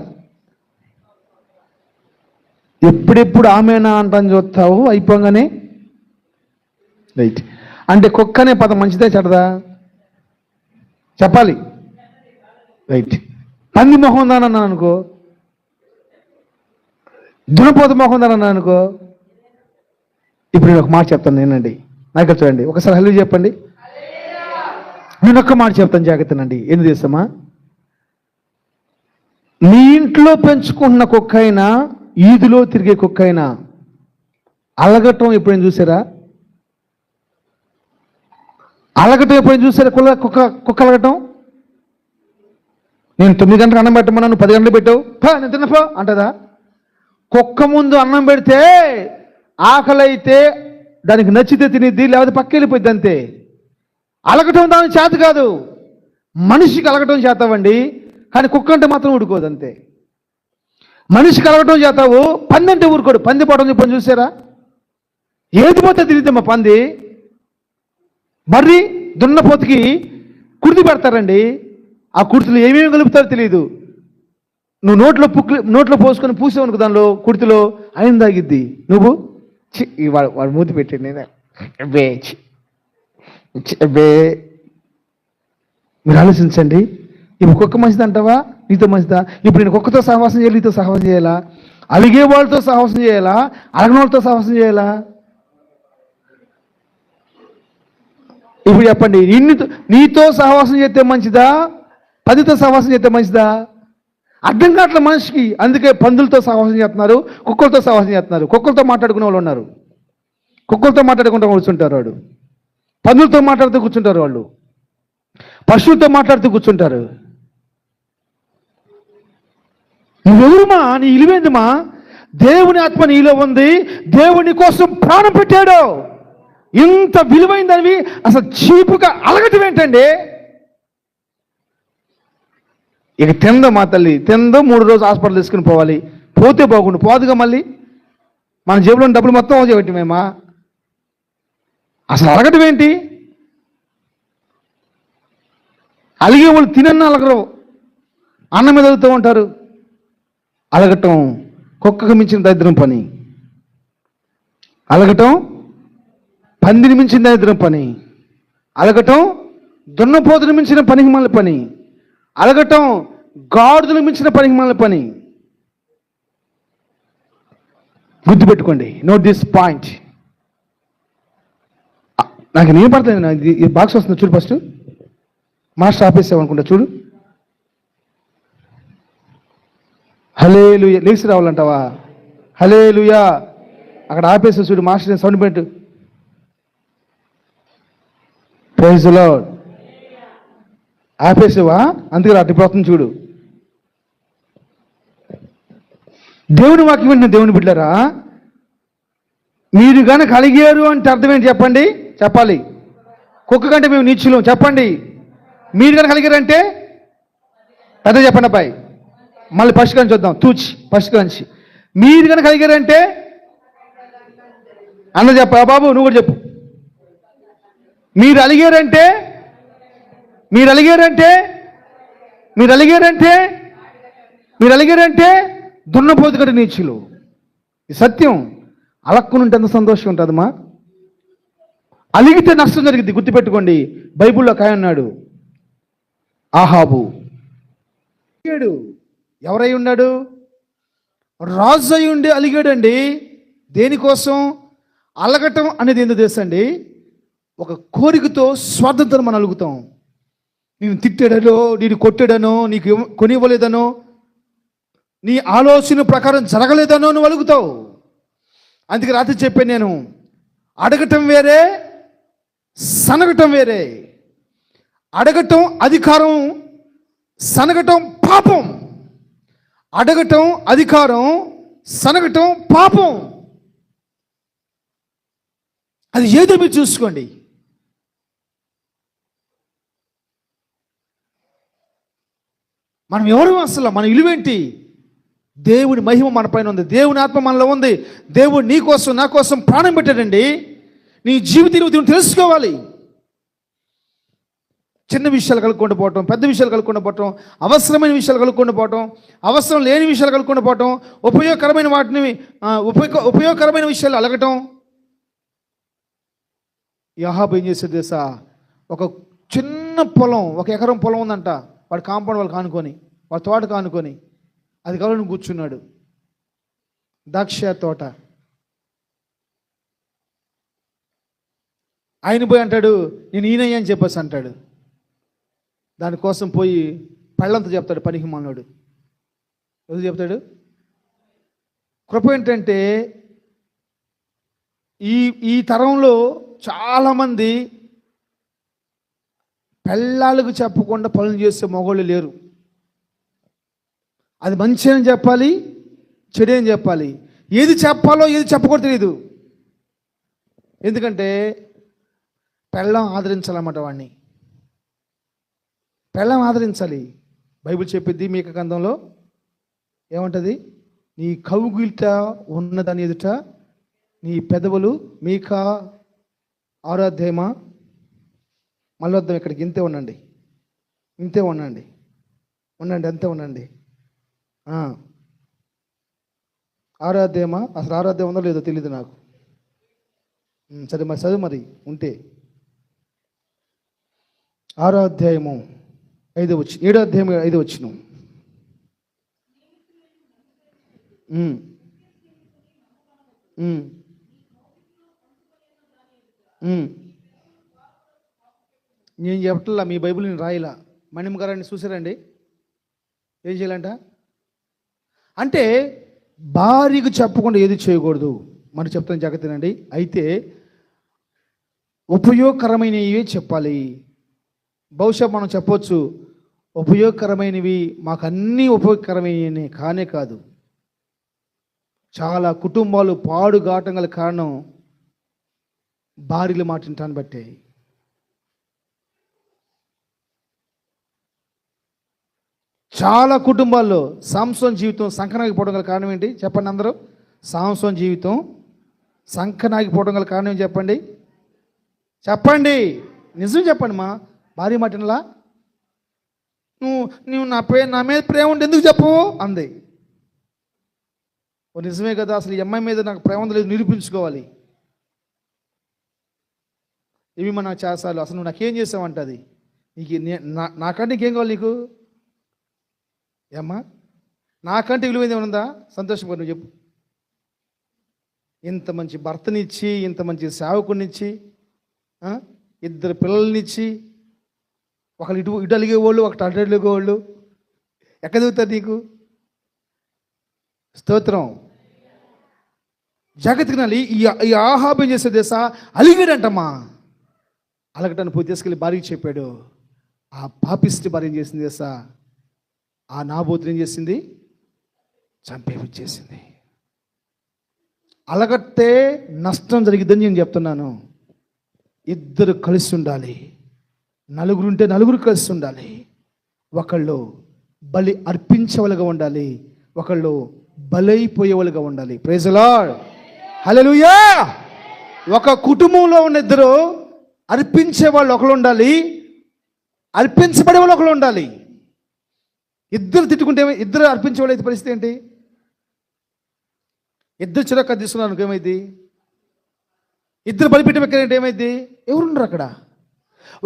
ఎప్పుడెప్పుడు ఆమెనా అంటాను చూస్తావు అయిపోగానే. రైట్. అంటే కుక్క అనే పదం మంచిదే చెడ్డదా? చెప్పాలి. రైట్. పంది మొహం ఉందని అన్నాను అనుకో, దునపోత మొహం ఉందని అన్నాను అనుకో. ఇప్పుడు నేను ఒక మాట చెప్తాను, నేనండి. నాకు చూడండి, ఒకసారి హల్లు చెప్పండి. నేను ఒక్క మాట చెప్తాను, జాగ్రత్తనండి. ఏంది చేస్తామా? మీ ఇంట్లో పెంచుకుంటున్న కుక్క అయినా, ఈదులో తిరిగే కుక్క అయినా అలగటం ఎప్పుడైనా చూసారా? అలగటం ఎప్పుడైనా చూసారా? కుక్క అలగటం. నేను 9 గంటలకు అన్నం పెట్టమన్నా, నువ్వు 10 గంటలు పెట్టావు, నేను తిన్నపో అంటదా? కుక్క ముందు అన్నం పెడితే ఆకలి అయితే దానికి నచ్చితే తినిద్ది, లేకపోతే పక్క వెళ్ళిపోద్ది, అంతే. అలగటం దాని చేత కాదు, మనిషికి అలగటం చేతావండి. కానీ కుక్క అంటే మాత్రం ఊడుకోదు, అంతే. మనిషికి అలగటం చేతావు, పంది అంటే ఊరుకోడు. పంది పోవడం చెప్పని చూసారా? ఏది పోతే తిరిగిద్దమ్మా పంది. మర్రి దున్నపోతుకి కుర్తి పెడతారండి. ఆ కుర్తిలో ఏమేమి కలుపుతారో తెలియదు. నువ్వు నోట్లో పోసుకొని పూసావనుకో, దానిలో కుర్తిలో ఆయన తాగిద్ది. నువ్వు వాడు మూతి పెట్టండి, నేను మీరు ఆలోచించండి. ఇప్పుడు కుక్క మంచిది అంటావా? నీతో మంచిదా? ఇప్పుడు నేను కుక్కతో సహవాసం చేయాలి, నీతో సహవాసం చేయాలా? అలిగే వాళ్ళతో సహవాసం చేయాలా? అలగిన వాళ్ళతో సహవాసం చేయాలా? ఇప్పుడు చెప్పండి, నీతో సహవాసం చేస్తే మంచిదా, పందితో సహవాసం చేస్తే మంచిదా? అర్థం కావట్లే మనిషికి. అందుకే పందులతో సహవాసం చేస్తున్నారు, కుక్కలతో సహవాసం చేస్తున్నారు. కుక్కలతో మాట్లాడుకునే వాళ్ళు ఉన్నారు, కుక్కలతో మాట్లాడుకుంటూ కూర్చుంటారు వాడు. పందులతో మాట్లాడుతూ కూర్చుంటారు వాళ్ళు, పశువులతో మాట్లాడుతూ కూర్చుంటారు. నువ్వెవరుమా? నీ ఇలువేందుమా? దేవుని ఆత్మ నీలో ఉంది. దేవుని కోసం ప్రాణం పెట్టాడు. ఇంత విలువైందనివి అసలు చీపుగా అలగటం ఏంటండి? ఇక తిందో మా తల్లి, తిందో 3 రోజులు హాస్పిటల్ తీసుకుని పోవాలి. పోతే బాగుండు, పోదుగా మళ్ళీ మన జేబులో డబ్బులు మొత్తం చేయబట్టి మేమా? అసలు అలగటం ఏంటి? అలిగే వాళ్ళు తినన్న అలగరు, అన్నం మీద అలుగుతూ ఉంటారు. అలగటం కుక్కకు మించిన దరిద్రం పని. అలగటం పందిని మించిన దరిద్రం పని. అలగటం దున్నపోతుని మించిన పనికిమాల పని. అలగటం గాడిదలు మించిన పనికిమాల పని. గుర్తుపెట్టుకోండి, నోట్ దిస్ పాయింట్. నాకు నేను పడతాను. ఈ బాక్స్ వస్తుంది చూడు. ఫస్ట్ మాస్టర్ ఆపేసామనుకుంటా చూడు. హల్లెలూయా. లేచి రావాలంటావా? హల్లెలూయా. అక్కడ ఆపేసా చూడు. మాస్టర్ సౌండ్ పెట్టు. Praise the Lord. ఆపేసావా? అందుకే అడ్డిపోతుంది చూడు. దేవుని వాక్యం వింటున్న దేవుని బిడ్డలారా, మీరు కనుక అలిగారు అంటే అర్థం ఏంటి చెప్పండి? చెప్పాలి. కుక్క కంటే మేము నీచులం చెప్పండి. మీరు కనుక అలిగారంటే పెద్ద చెప్పండి అబ్బాయి. మళ్ళీ ఫస్ట్ నుంచి చూద్దాం. ఫస్ట్ నుంచి మీరు కనుక అలిగారంటే అన్న చెప్ప బాబు, నువ్వు కూడా చెప్పు. మీరు అలిగారంటే దున్నపోతు కంటే నీచులు. ఈ సత్యం. అలక్కునుంటే ఎంత సంతోషం ఉంటుందమ్మా. అలిగితే నష్టం జరిగింది. గుర్తుపెట్టుకోండి. బైబిల్లో ఒక ఆయన ఉన్నాడు, ఆహాబు. ఎవరై ఉన్నాడు? రాజు అయి ఉండి అలిగాడండి. దేనికోసం? అలగటం అనేది ఎందుకు తెలుసండి? ఒక కోరికతో స్వార్థంతో మనం అలుగుతాం. నేను తిట్టాడనో, నేను కొట్టాడనో, నీకు కొనివ్వలేదనో, నీ ఆలోచన ప్రకారం జరగలేదనో నువ్వు అలుగుతావు. అందుకే రాత్రి చెప్పాను నేను, అడగటం వేరే, సనగటం వేరే. అడగటం అధికారం, సనగటం పాపం. అడగటం అధికారం, సనగటం పాపం. అది ఏదో మీరు చూసుకోండి. మనం ఎవరు? అసలు మన విలువేంటి? దేవుడి మహిమ మన పైన ఉంది. దేవుని ఆత్మ మనలో ఉంది. దేవుడు నీ కోసం, నా కోసం ప్రాణం పెట్టాడండి. నీ జీవితం నువ్వు తెలుసుకోవాలి. చిన్న విషయాలు కలుపుకుండా పోవటం, పెద్ద విషయాలు కలుపుకుండా పోవటం, అవసరమైన విషయాలు కలుపుకుండా పోవటం, అవసరం లేని విషయాలు కలుపుకుండా పోవటం, ఉపయోగకరమైన విషయాలు అలగటం. యాహాబు ఏం చేసేది తెలుసా? ఒక చిన్న పొలం, 1 ఎకరం పొలం ఉందంట. వాడు కాంపౌండ్ వాళ్ళు కానుకొని, వాడు తోట కానుకొని, అది కావాలని కూర్చున్నాడు. ద్రాక్ష తోట. ఆయన పోయి అంటాడు, నేను ఈయనయ్య అని చెప్పేసి అంటాడు. దానికోసం పోయి పెళ్ళంతా చెప్తాడు పనికి మానవుడు. ఎందుకు చెప్తాడు? కృప ఏంటంటే ఈ తరంలో చాలామంది పెళ్ళాలకు చెప్పకుండా పనులు చేసే మగవాళ్ళు లేరు. అది మంచి అని చెప్పాలి, చెడు అని చెప్పాలి. ఏది చెప్పాలో ఏది చెప్పకూడదు తెలియదు. ఎందుకంటే పెళ్ళం ఆదరించాలన్నమాట. వాడిని పెళ్ళం ఆదరించాలి. బైబిల్ చెప్పిద్ది మీకా గ్రంథంలో ఏమంటది? నీ కౌగిట ఉన్నదాని ఎదుట నీ పెదవులు. మీకా 6వ అధ్యాయమా? మళ్ళీ వద్దాం ఇక్కడికి. ఇంతే ఉండండి, అంతే ఉండండి. 6వ అధ్యాయమా? అసలు 6వ అధ్యాయం ఉందో లేదో తెలియదు నాకు. సరే మరి చదువు మరి ఉంటే. 6వ అధ్యాయము 7వ అధ్యాయం 5వ వచనం. నేను చెప్పట్లా, మీ బైబిల్ నేను రాయిలా. మణిమ గారాన్ని చూసారండి? ఏం చేయాలంట అంటే భార్యకు చెప్పకుండా ఏది చేయకూడదు. మనం చెప్తాను జాగ్రత్తనండి. అయితే ఉపయోగకరమైనవే చెప్పాలి. బహుశా మనం చెప్పొచ్చు, ఉపయోగకరమైనవి మాకు అన్నీ ఉపయోగకరమైనవి కానే కాదు. చాలా కుటుంబాలు పాడుగాటం గల కారణం భార్యల మాట వినటాన్ని బట్టే. చాలా కుటుంబాల్లో సాంసోన్ జీవితం సంకనాగిపోవడం గల కారణం ఏంటి చెప్పండి అందరూ? సాంసోన్ జీవితం సంకనాగిపోవడం గల కారణం ఏంటి చెప్పండి? చెప్పండి, నిజం చెప్పండి. మా భార్య మాట వినలా, నువ్వు నా మీద ప్రేమ ఉంటే ఎందుకు చెప్పవు అంది. ఓ నిజమే కదా, అసలు ఈ అమ్మాయి మీద నాకు ప్రేమ లేదు నిరూపించుకోవాలి. ఇవి మన చేసాలు. అసలు నువ్వు నాకేం చేసావంటది. నీకు నాకంటే నీకేం కావాలి నీకు? ఏమ్మా నాకంటే విలువైంది ఏమనుందా? సంతోషంగా నువ్వు చెప్పు. ఇంత మంచి భర్తనిచ్చి, ఇంత మంచి సేవకునిచ్చి, ఇద్దరు పిల్లల్నిచ్చి, ఒకళ్ళు ఇటు అలిగేవాళ్ళు, ఒకటి అటు అలిగేవాళ్ళు, ఎక్కడ దిగుతారు నీకు? స్తోత్రం. జాగ్రత్తగా ఈ ఆహాబ్ ఏం చేసే దేశ అలిగాడంటమ్మా. అలగటాన్ని పోయి తీసుకెళ్ళి భార్యకి చెప్పాడు. ఆ పాపిష్టి భార్య ఏం చేసింది దేశ? ఆ నాబోతుని ఏం చేసింది? చంపేపించేసింది. అలగట్టే నష్టం జరిగిద్దని నేను చెప్తున్నాను. ఇద్దరు కలిసి ఉండాలి. నలుగురు ఉంటే నలుగురు కలిసి ఉండాలి. ఒకళ్ళు బలి అర్పించేవాళ్ళుగా ఉండాలి, ఒకళ్ళు బలైపోయేవాళ్ళుగా ఉండాలి. ప్రైజ్ ది లార్డ్, హల్లెలూయా. ఒక కుటుంబంలో ఉన్న ఇద్దరు అర్పించే వాళ్ళు ఒకళ్ళు ఉండాలి, అర్పించబడే వాళ్ళు ఒకళ్ళు ఉండాలి. ఇద్దరు తిట్టుకుంటే ఇద్దరు అర్పించే వాళ్ళు అయితే పరిస్థితి ఏంటి? ఇద్దరు చిరక్క తీసుకున్నారు ఏమైంది? ఇద్దరు బలిపీఠం ఎక్కడంటే ఏమైంది? ఎవరున్నారు అక్కడ?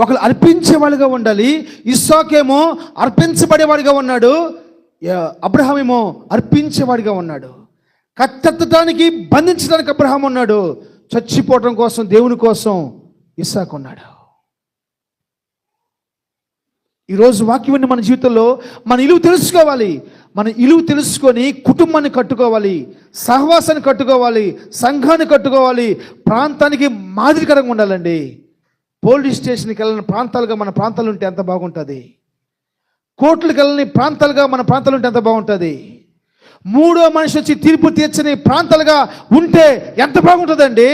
ఒకరు అర్పించేవాళ్ళుగా ఉండాలి. ఇస్సాకేమో అర్పించబడేవాడిగా ఉన్నాడు, అబ్రహాం ఏమో అర్పించేవాడిగా ఉన్నాడు. కత్తెత్తడానికి బంధించడానికి అబ్రహాం ఉన్నాడు, చచ్చిపోవడం కోసం దేవుని కోసం ఇస్సాకు ఉన్నాడు. ఈరోజు వాక్యం మన జీవితంలో మన ఇలువ తెలుసుకోవాలి. మన ఇలువ తెలుసుకొని కుటుంబాన్ని కట్టుకోవాలి, సహవాసాన్ని కట్టుకోవాలి, సంఘాన్ని కట్టుకోవాలి, ప్రాంతానికి మాదిరికరంగా ఉండాలండి. పోలీస్ స్టేషన్కి వెళ్ళని ప్రాంతాలుగా మన ప్రాంతాలు ఉంటే ఎంత బాగుంటుంది. కోర్టులకు వెళ్ళని ప్రాంతాలుగా మన ప్రాంతాలు ఉంటే ఎంత బాగుంటుంది. మూడో మనిషి వచ్చి తీర్పు తీర్చని ప్రాంతాలుగా ఉంటే ఎంత బాగుంటుందండి.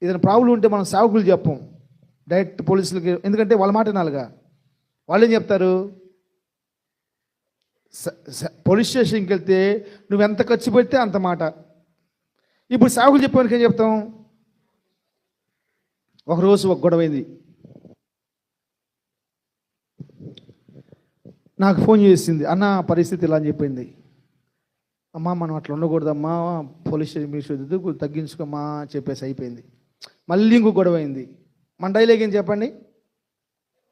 ఏదైనా ప్రాబ్లం ఉంటే మనం సేవకులు చెప్పం, డైరెక్ట్ పోలీసులకి. ఎందుకంటే వాళ్ళ మాట వినాలిగా. వాళ్ళు ఏం చెప్తారు? పోలీస్ స్టేషన్కి వెళ్తే నువ్వు ఎంత ఖర్చు పెడితే అంత మాట. ఇప్పుడు సేవకులు చెప్పడానికి ఏం చెప్తాం? ఒకరోజు ఒక గొడవైంది. నాకు ఫోన్ చేసింది, అన్న పరిస్థితి ఇలా అని చెప్పింది. అమ్మా మనం అట్లా ఉండకూడదమ్మా, పోలీస్ స్టేషన్ మీరు తగ్గించుకోమ్మా చెప్పేసి అయిపోయింది. మళ్ళీ ఇంకో గొడవైంది. మన డైలాగ్ ఏం చెప్పండి?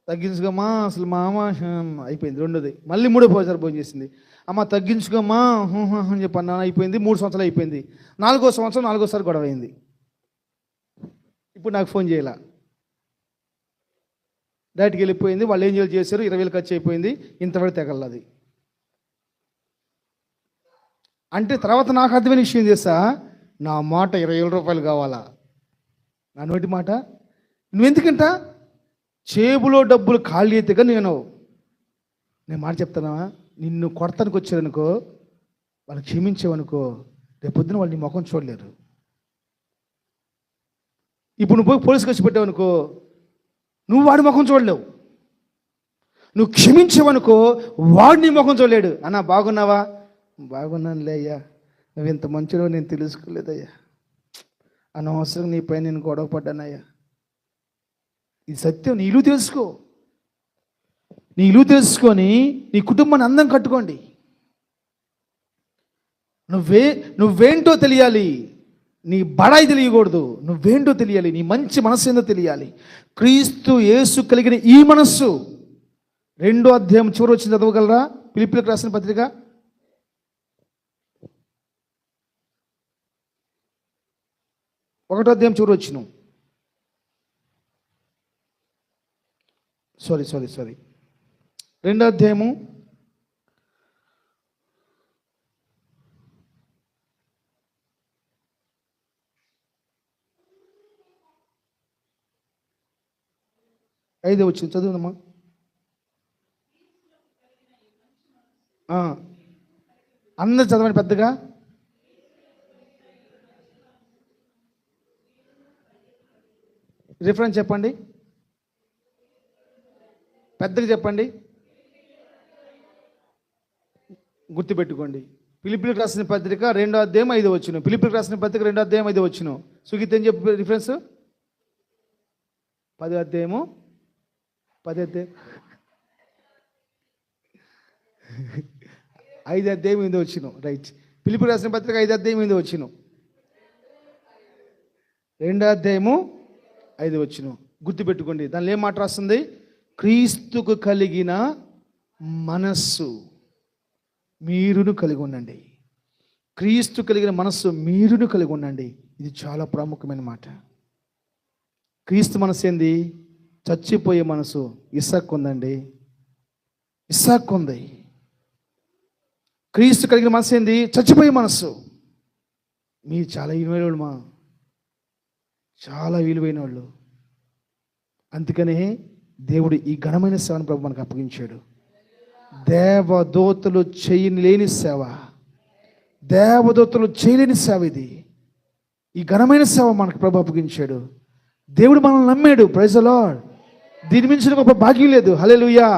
తగ్గించుకోమ్మా, అసలు మా అమ్మ అయిపోయింది. రెండోది మళ్ళీ మూడో ఫోన్ చేసింది, అమ్మ తగ్గించుకోమ్మా అని చెప్పన్నా అయిపోయింది. 3 సంవత్సరాలు అయిపోయింది. 4వ సంవత్సరం 4వసారి గొడవ అయింది. ఇప్పుడు నాకు ఫోన్ చేయాల, డైరెక్ట్కి వెళ్ళిపోయింది. వాళ్ళు ఏం చేశారు? 20,000 ఖర్చు అయిపోయింది, ఇంతవరకు తెగలది. అంటే తర్వాత నాకు అర్థమైన విషయం చేస్తా, నా మాట 20,000 రూపాయలు కావాలా? నా నోటి మాట నువ్వెందుకంట? చేబులో డబ్బులు ఖాళీ అయితేగా నేను మాట చెప్తానా? నిన్ను కొడతానికి వచ్చారనుకో, వాళ్ళు క్షమించేవనుకో, రేపొద్దున వాళ్ళు నీ ముఖం చూడలేరు. ఇప్పుడు నువ్వు పోయి పోలీసుకి వచ్చి పెట్టావనుకో, నువ్వు వాడి ముఖం చూడలేవు. నువ్వు క్షమించేవనుకో, వాడు నీ ముఖం చూడలేడు. అన్నా బాగున్నావా? బాగున్నానులే అయ్యా, నువ్వు ఇంత మంచిలో నేను తెలుసుకోలేదయ్యా, అనవసరం నీ పైన నేను గొడవ పడ్డానయ్యా. ఇది సత్యం. నీ ఇల్లు తెలుసుకో, నీ ఇల్లు తెలుసుకొని నీ కుటుంబాన్ని అందం కట్టుకోండి. నువ్వేంటో తెలియాలి, నీ బడాయి తెలియకూడదు. నువ్వేంటో తెలియాలి, నీ మంచి మనస్సు ఏందో తెలియాలి. క్రీస్తు యేసు కలిగిన ఈ మనస్సు. 2వ అధ్యాయం చివరి వచ్చి చదవగలరా? ఫిలిప్పీయులకు రాసిన పత్రిక 1వ అధ్యాయం చివరి వచ్చిన సారీ 2వ అధ్యాయము 5వ వచనం చదువునమ్మా. అందరు చదవండి పెద్దగా. రిఫరెన్స్ చెప్పండి, పెద్దగా చెప్పండి, గుర్తుపెట్టుకోండి. ఫిలిప్పీయులకు రాసిన పత్రిక 2వ అధ్యాయం 5వ వచనం. ఫిలిప్పీయులకు రాసిన పత్రిక 2వ అధ్యాయం 5వ వచనం. సుగీత్ అని చెప్పి రిఫరెన్స్ 10వ అధ్యాయము 5వ అధ్యాయం 8వ వచనం. రైట్. ఫిలిప్పీయులకు రాసిన పత్రిక 5వ అధ్యాయం 8వ వచనం. 2వ అధ్యాయము 5వ వచనం. గుర్తుపెట్టుకోండి. దానిలో ఏం మాట రాస్తుంది? క్రీస్తుకు కలిగిన మనస్సు మీరును కలిగి ఉండండి. క్రీస్తు కలిగిన మనస్సు మీరును కలిగి ఉండండి. ఇది చాలా ప్రాముఖ్యమైన మాట. క్రీస్తు మనసు ఏంది? చచ్చిపోయే మనసు. ఇస్సాకు ఉందండి, ఇస్సాకు ఉంది. క్రీస్తు కలిగిన మనసు ఏంది? చచ్చిపోయే మనస్సు. మీరు చాలా విలువైన వాళ్ళు, చాలా విలువైన వాళ్ళు. అందుకనే దేవుడు ఈ ఘనమైన సేవను ప్రభు మనకు అప్పగించాడు. దేవదూతలు చేయలేని సేవ, దేవదూతలు చేయలేని సేవ ఇది. ఈ ఘనమైన సేవ మనకు ప్రభు అప్పగించాడు. దేవుడు మనల్ని నమ్మాడు. Praise the lord. దీని మించిన గొప్ప భాగ్యం లేదు. హల్లెలూయా.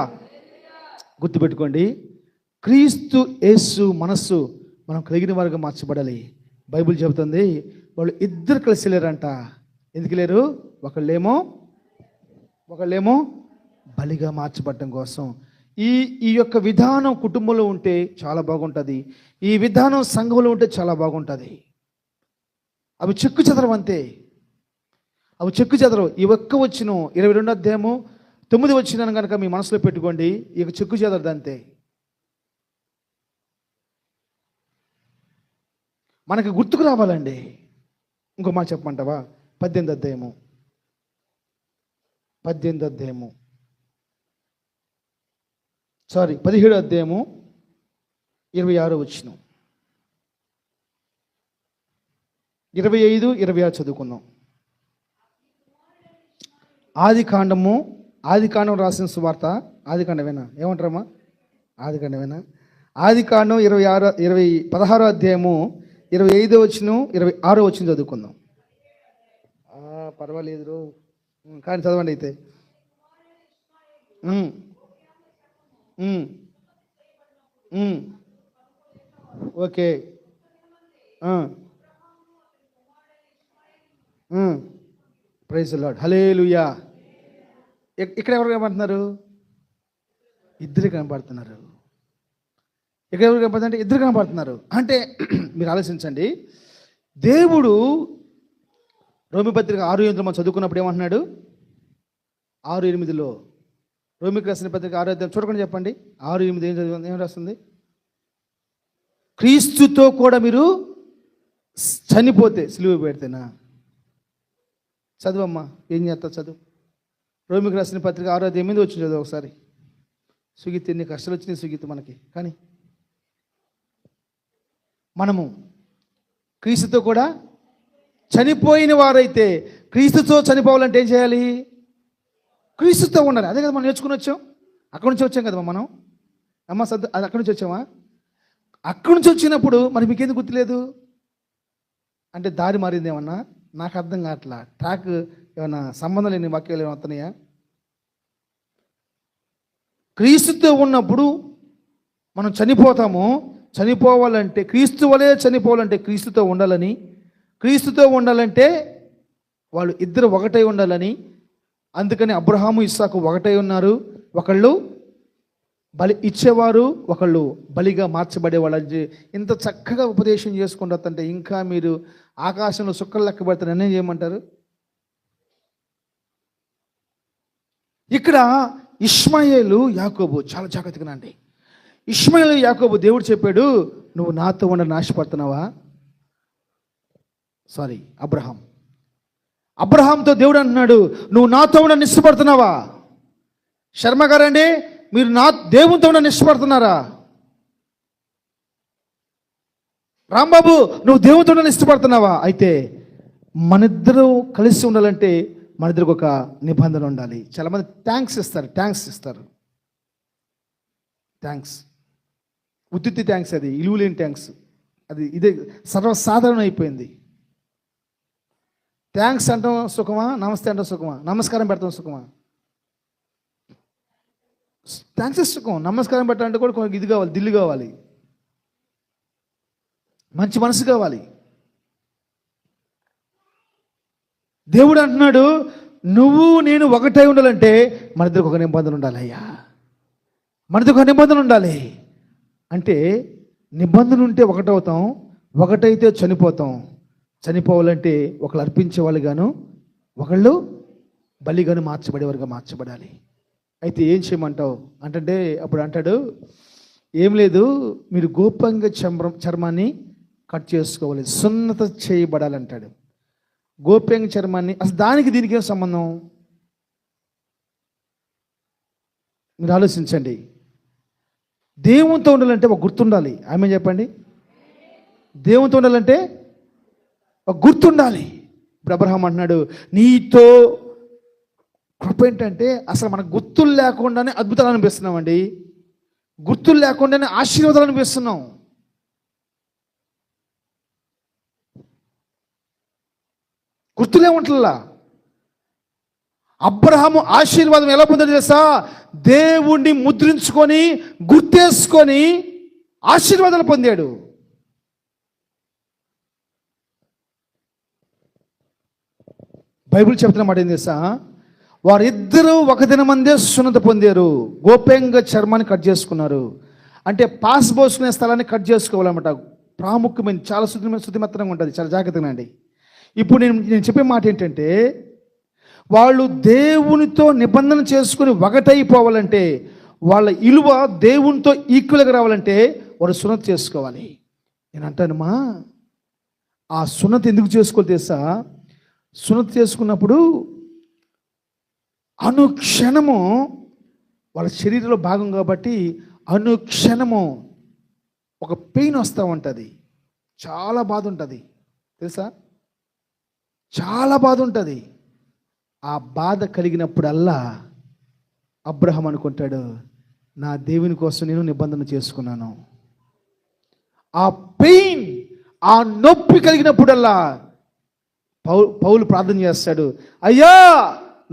గుర్తుపెట్టుకోండి, క్రీస్తు యేసు మనస్సు మనం కలిగిన వారుగా మార్చబడాలి. బైబిల్ చెబుతుంది వాళ్ళు ఇద్దరు కలిసి లేరంట. ఎందుకు లేరు? ఒకళ్ళేమో బలిగా మార్చబడటం కోసం. ఈ యొక్క విధానం కుటుంబంలో ఉంటే చాలా బాగుంటుంది. ఈ విధానం సంఘంలో ఉంటే చాలా బాగుంటుంది. అవి చెక్కు చెదరవు అంతే. అవి చెక్కు చెదరవు. ఈ ఒక్క వచ్చిన 22వ అధ్యాయము 9వ వచనం కనుక మీ మనసులో పెట్టుకోండి, ఇక చెక్కు చెదరదు అంతే. మనకి గుర్తుకు రావాలండి. ఇంకో మాట చెప్పమంటావా? 18వ అధ్యాయము 17వ అధ్యాయము 26వ వచనం. 25, 26 చదువుకుందాం. ఆదికాండం రాసిన సువార్త. ఆదికాండమేనా? ఏమంటారమ్మా? ఆదికాండమేనా? ఆదికాండం 16వ అధ్యాయము 25వ వచనం 26వ వచనం చదువుకుందాం. పర్వాలేదు కానీ చదవండి అయితే. Okay. Praise the Lord. Hallelujah. ఇక్కడ ఎవరు కనబడుతున్నారు? ఇద్దరు కనబడుతున్నారు. ఇక్కడ ఎవరు కనబడుతుంటే ఇద్దరు కనబడుతున్నారు. అంటే మీరు ఆలోచించండి. దేవుడు రోమీపత్రిక 6:8 మనం చదువుకున్నప్పుడు ఏమంటున్నాడు? 6:8 రోమికి రాసిన పత్రిక 6వ అధ్యాయం చూడకుండా చెప్పండి. 6:8 ఏం రాస్తుంది? క్రీస్తుతో కూడా మీరు చనిపోతే సిలువ పెడితేనా? చదువమ్మా, ఏం చేస్తా చదువు. రోమికి రాసిన పత్రిక 6వ అధ్యాయం 8 వచ్చింది చదువు ఒకసారి. సుగీత్, ఎన్ని కష్టాలు వచ్చినాయి సుగీత్ మనకి. కానీ మనము క్రీస్తుతో కూడా చనిపోయిన వారైతే, క్రీస్తుతో చనిపోవాలంటే ఏం చేయాలి? క్రీస్తుతో ఉండాలి. అదే కదా మనం నేర్చుకుని వచ్చాం. అక్కడి నుంచి వచ్చాం కదా మనం. అమ్మ అది అక్కడి నుంచి వచ్చామా? అక్కడి నుంచి వచ్చినప్పుడు మరి మీకేందుకు గుర్తులేదు? అంటే దారి మారింది ఏమన్నా? నాకు అర్థం కావట్లా. ట్రాక్ ఏమన్నా సంబంధం లేని వాక్యాలు ఏమైనా వస్తున్నాయా? క్రీస్తుతో ఉన్నప్పుడు మనం చనిపోతాము. చనిపోవాలంటే క్రీస్తు వలే చనిపోవాలంటే క్రీస్తుతో ఉండాలని, క్రీస్తుతో ఉండాలంటే వాళ్ళు ఇద్దరు ఒకటై ఉండాలని. అందుకని అబ్రహాము ఇస్సాకు ఒకటై ఉన్నారు. ఒకళ్ళు బలి ఇచ్చేవారు, ఒకళ్ళు బలిగా మార్చబడేవాళ్ళు. ఇంత చక్కగా ఉపదేశం చేసుకుంటుంటే ఇంకా మీరు ఆకాశంలో సుక్కలు లెక్క పెడితే నన్నేం చేయమంటారు? ఇక్కడ ఇష్మాయేలు యాకోబు చాలా జాగ్రత్తగా అండి. ఇష్మాయేలు యాకోబు దేవుడు చెప్పాడు, నువ్వు నాతో ఉండ నాశపడుతున్నావా? అబ్రహాంతో దేవుడు అంటున్నాడు, నువ్వు నాతో ఉండ నిశ్చపడుతున్నావా? శర్మ గారండి, మీరు నా దేవునితో ఉండ నిశ్చపడుతున్నారా? రాంబాబు, నువ్వు దేవునితో ఉండ నిశ్చపడుతున్నావా? అయితే మనిద్దరూ కలిసి ఉండాలంటే మన ఇద్దరికి ఒక నిబంధన ఉండాలి. చాలామంది థ్యాంక్స్ ఇస్తారు. ఉత్తిత్తి ట్యాంక్స్, అది ఇలువలేని ట్యాంక్స్, అది ఇదే సర్వసాధారణం అయిపోయింది. థ్యాంక్స్ అంటాం సుఖమా, నమస్తే అంటాం సుఖమా, నమస్కారం పెడతాం సుఖమా? థ్యాంక్స్ సుఖం, నమస్కారం పెట్టాలంటే కూడా కొంచెం ఇది కావాలి, దిల్లు కావాలి, మంచి మనసు కావాలి. దేవుడు అంటున్నాడు, నువ్వు నేను ఒకటై ఉండాలంటే మన ఇద్దరికి ఒక నిబంధన ఉండాలి అయ్యా, మన ఇద్దరికి ఒక నిబంధన ఉండాలి. అంటే నిబంధన ఉంటే ఒకటవుతాం, ఒకటైతే చనిపోతాం. చనిపోవాలంటే ఒకళ్ళు అర్పించే వాళ్ళు గాను, ఒకళ్ళు బలిగాను మార్చబడేవారుగా మార్చబడాలి. అయితే ఏం చేయమంటావు అంటే అప్పుడు అంటాడు, ఏం లేదు, మీరు గోప్యంగ చర్మాన్ని కట్ చేసుకోవాలి, సున్నత చేయబడాలంటాడు. గోప్యంగ చర్మాన్ని, అసలు దానికి దీనికి ఏం సంబంధం? మీరు ఆలోచించండి. దేవునితో ఉండాలంటే ఒక గుర్తుండాలి. ఆమె చెప్పండి. దేవునితో ఉండాలంటే ఒక గుర్తుండాలి. ఇప్పుడు అబ్రహాం అంటున్నాడు, నీతో కృప ఏంటంటే అసలు మనకు గుర్తులు లేకుండానే అద్భుతాలు అనిపిస్తున్నామండి, గుర్తులు లేకుండానే ఆశీర్వాదాలు అనిపిస్తున్నాం. గుర్తులేముంటలా. అబ్రహాము ఆశీర్వాదం ఎలా పొందాడు తెలుసా? దేవుణ్ణి ముద్రించుకొని గుర్తేసుకొని ఆశీర్వాదాలు పొందాడు. బైబిల్ చెప్తున్న మాట ఏం తెలుసా? వారిద్దరూ ఒక దినమందే సున్నత పొందారు, గోప్యంగా చర్మాన్ని కట్ చేసుకున్నారు. అంటే పాస్ పోసుకునే స్థలాన్ని కట్ చేసుకోవాలన్నమాట. ప్రాముఖ్యమైన, చాలా శుద్ధిమత్తంగా ఉంటుంది, చాలా జాగ్రత్తగా అండి. ఇప్పుడు నేను చెప్పే మాట ఏంటంటే, వాళ్ళు దేవునితో నిబంధన చేసుకుని ఒకటైపోవాలంటే, వాళ్ళ ఇలువ దేవునితో ఈక్వల్గా రావాలంటే వారు సున్నత చేసుకోవాలి. నేను అంటానమ్మా, ఆ సున్నత ఎందుకు చేసుకోవాలి తెలుసా? సున్నత చేసుకున్నప్పుడు అనుక్షణము వాళ్ళ శరీరంలో భాగం కాబట్టి అనుక్షణము ఒక పెయిన్ వస్తూ ఉంటుంది, చాలా బాధ ఉంటుంది తెలుసా, చాలా బాధ ఉంటుంది. ఆ బాధ కలిగినప్పుడల్లా అబ్రహాం అనుకుంటాడు, నా దేవుని కోసం నేను నిబంధన చేసుకున్నాను. ఆ పెయిన్, ఆ నొప్పి కలిగినప్పుడల్లా పౌలు ప్రార్థన చేస్తాడు, అయ్యా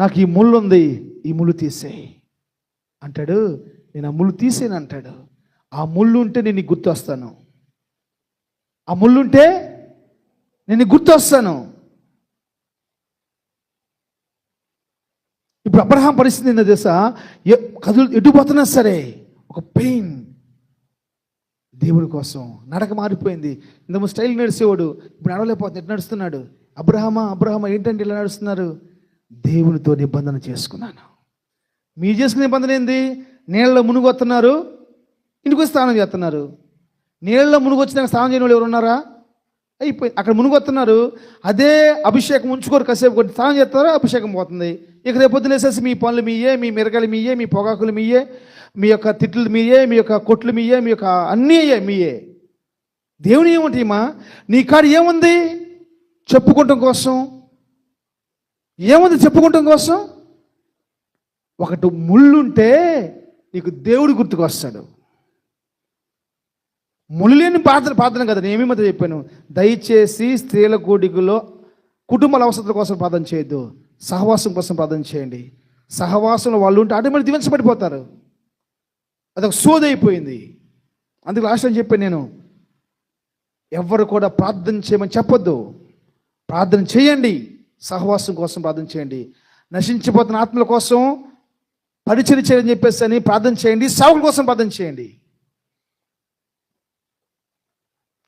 నాకు ఈ ముళ్ళు ఉంది, ఈ ముళ్ళు తీసేయి అంటాడు. నేను ఆ ముళ్ళు తీసేను అంటాడు. ఆ ముళ్ళు ఉంటే నేను నీకు గుర్తు వస్తాను, ఆ ముళ్ళు ఉంటే నేను నీకు గుర్తు వస్తాను. ఇప్పుడు అబ్రహాం పరిస్థితి ఏంటో తెలుసా? ఎటు పోతున్నా సరే ఒక పెయిన్. దేవుడి కోసం నడక మారిపోయింది. ఇంతకు స్టైల్ నడిచేవాడు, ఇప్పుడు నడవలేకపోతుంది, ఎటు నడుస్తున్నాడు? అబ్రహామా ఏంటంటే ఇలా నడుస్తున్నారు? దేవునితో నిబంధన చేసుకున్నాను. మీరు చేసుకునే నిబంధన ఏంది? నీళ్ళలో మునుగొస్తున్నారు, ఇంటికి వచ్చి స్నానం చేస్తున్నారు. నీళ్ళలో మునుగొచ్చినాక స్నానం చేయని వాళ్ళు ఎవరు ఉన్నారా? అయిపోయి అక్కడ మునుగొస్తున్నారు. అదే అభిషేకం ఉంచుకోరు, కాసేపు కొట్టి స్నానం చేస్తారో అభిషేకం పోతుంది. ఇక రేపు పొద్దున వేసేసి మీ పనులు మీయే, మీ మిరగలు మీయే, మీ పొగాకులు మీయే, మీ యొక్క తిట్లు మీయే, మీ యొక్క కొట్లు మీయే, మీ యొక్క అన్నీ అయ్యే మీయే. దేవుని ఏముంటాయమ్మా? నీ కాడ ఏముంది చెప్పుకోవటం కోసం? ఏముంది చెప్పుకోవటం కోసం? ఒకటి ముళ్ళుంటే నీకు దేవుడు గుర్తుకొస్తాడు. ముళ్ళు లేని ప్రార్థన కదా. నేను ఏమేమో చెప్పాను, దయచేసి స్త్రీల కూడికలో కుటుంబాల అవసరాల కోసం ప్రార్థన చేయొద్దు, సహవాసం కోసం ప్రార్థన చేయండి. సహవాసంలో వాళ్ళు ఉంటే ఆటోమేటిక్ దీవించబడిపోతారు. అదొక సోది అయిపోయింది. అందుకు లాస్ట్ అని చెప్పాను నేను, ఎవరు కూడా ప్రార్థన చేయమని చెప్పొద్దు, ప్రార్థన చేయండి, సహవాసం కోసం ప్రార్థన చేయండి. నశించిపోతున్న ఆత్మల కోసం పరిచయం చేయని చెప్పేసి అని ప్రార్థన చేయండి, సేవకుల కోసం ప్రార్థన చేయండి.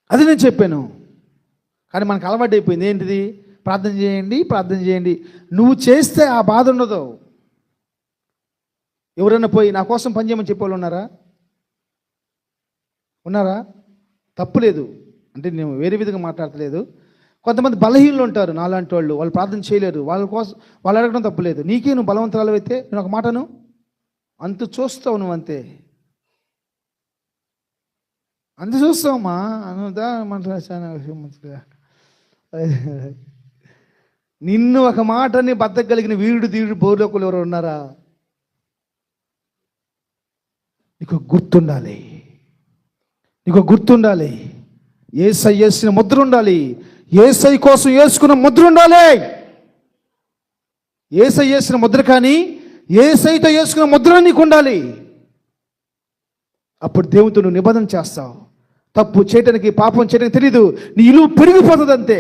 అది నేను చెప్పాను. కానీ మనకు అలవాటు అయిపోయింది ఏంటిది? ప్రార్థన చేయండి, ప్రార్థన చేయండి. నువ్వు చేస్తే ఆ బాధ ఉండదు. ఎవరైనా పోయి నా కోసం పని చేయమని చెప్పేవాళ్ళు ఉన్నారా? తప్పులేదు, అంటే నేను వేరే విధంగా మాట్లాడతలేదు. కొంతమంది బలహీనలు ఉంటారు నాలాంటి వాళ్ళు, వాళ్ళు ప్రార్థన చేయలేరు, వాళ్ళ కోసం వాళ్ళు అడగడం తప్పులేదు. నీకే నువ్వు బలవంతురాలు అయితే నేను ఒక మాటను అంత చూస్తావు, నువ్వు అంతే చూస్తావమ్మా. అనుదా నిన్ను ఒక మాటని బతకగలిగిన వీరుడు తీరుడు బోర్లోకులు ఎవరు ఉన్నారా? నీకు గుర్తుండాలి. నీకు గుర్తుండాలి, యేసై వేసిన ముద్ర ఉండాలి, యేసై కోసం వేసుకున్న ముద్ర ఉండాలి. యేసై వేసిన ముద్ర కానీ యేసైతో వేసుకున్న ముద్ర నీకు ఉండాలి. అప్పుడు దేవునితో నువ్వు నిబంధన చేస్తావు. తప్పు చేయటానికి, పాపం చేయడానికి తెలియదు, నీ ఇలువ పెరిగిపోతుంది అంతే.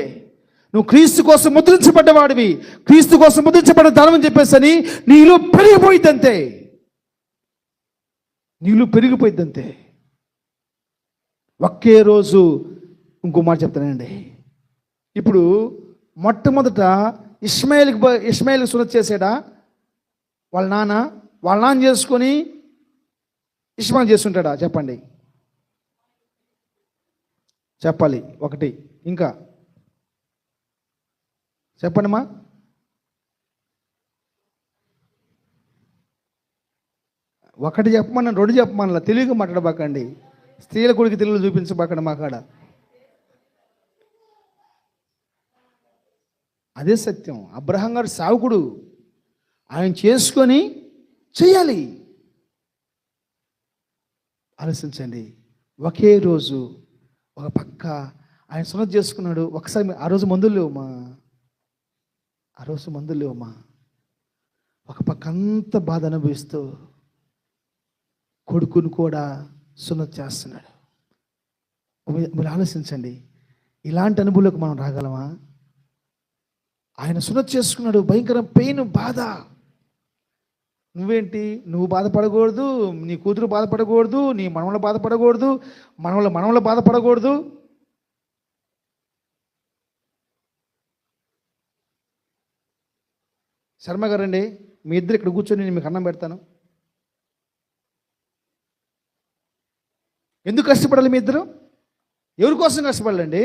నువ్వు క్రీస్తు కోసం ముద్రించబడ్డవాడివి, క్రీస్తు కోసం ముద్రించబడ్డ ధనం అని చెప్పేసి నీ ఇలువ పెరిగిపోయింది అంతే. నీ ఇలువ పెరిగిపోయింది అంతే. ఒకే రోజు ఇంకో మాట చెప్తానండి. ఇప్పుడు మొట్టమొదట ఇష్మాయేలుకి సున్నతి చేసాడా వాళ్ళ నాన్న చేసుకొని ఇష్మాయిల్ చేస్తుంటాడా? చెప్పండి, చెప్పాలి. ఒకటి ఇంకా చెప్పండిమా. ఒకటి చెప్పమన్నా, రెండు చెప్పమన్నా. తెలుగు మాట్లాడబాకండి, స్త్రీల కొడుకు తెలుగు చూపించబాకండి మా కాడ. అదే సత్యం. అబ్రహాం గారు సావుకుడు, ఆయన చేసుకొని చెయ్యాలి. ఆలోచించండి. ఒకే రోజు ఒక పక్క ఆయన సున్నతి చేసుకున్నాడు. ఒకసారి ఆ రోజు మందులు లేవమ్మా. ఒక పక్క అంత బాధ అనుభవిస్తూ కొడుకును కూడా సున్నతి చేస్తున్నాడు. మీరు ఆలోచించండి, ఇలాంటి అనుభవంలోకి మనం రాగలమా? ఆయన సున్నతి చేసుకున్నాడు, భయంకర పెయిన్, బాధ. నువ్వేంటి, నువ్వు బాధపడకూడదు, నీ కూతురు బాధపడకూడదు, నీ మనవలు బాధపడకూడదు, మనవలు బాధపడకూడదు. శర్మ గారండి, మీ ఇద్దరు ఇక్కడ కూర్చొని నేను మీకు అన్నం పెడతాను. ఎందుకు కష్టపడాలి మీ ఇద్దరు? ఎవరి కోసం కష్టపడాలండి?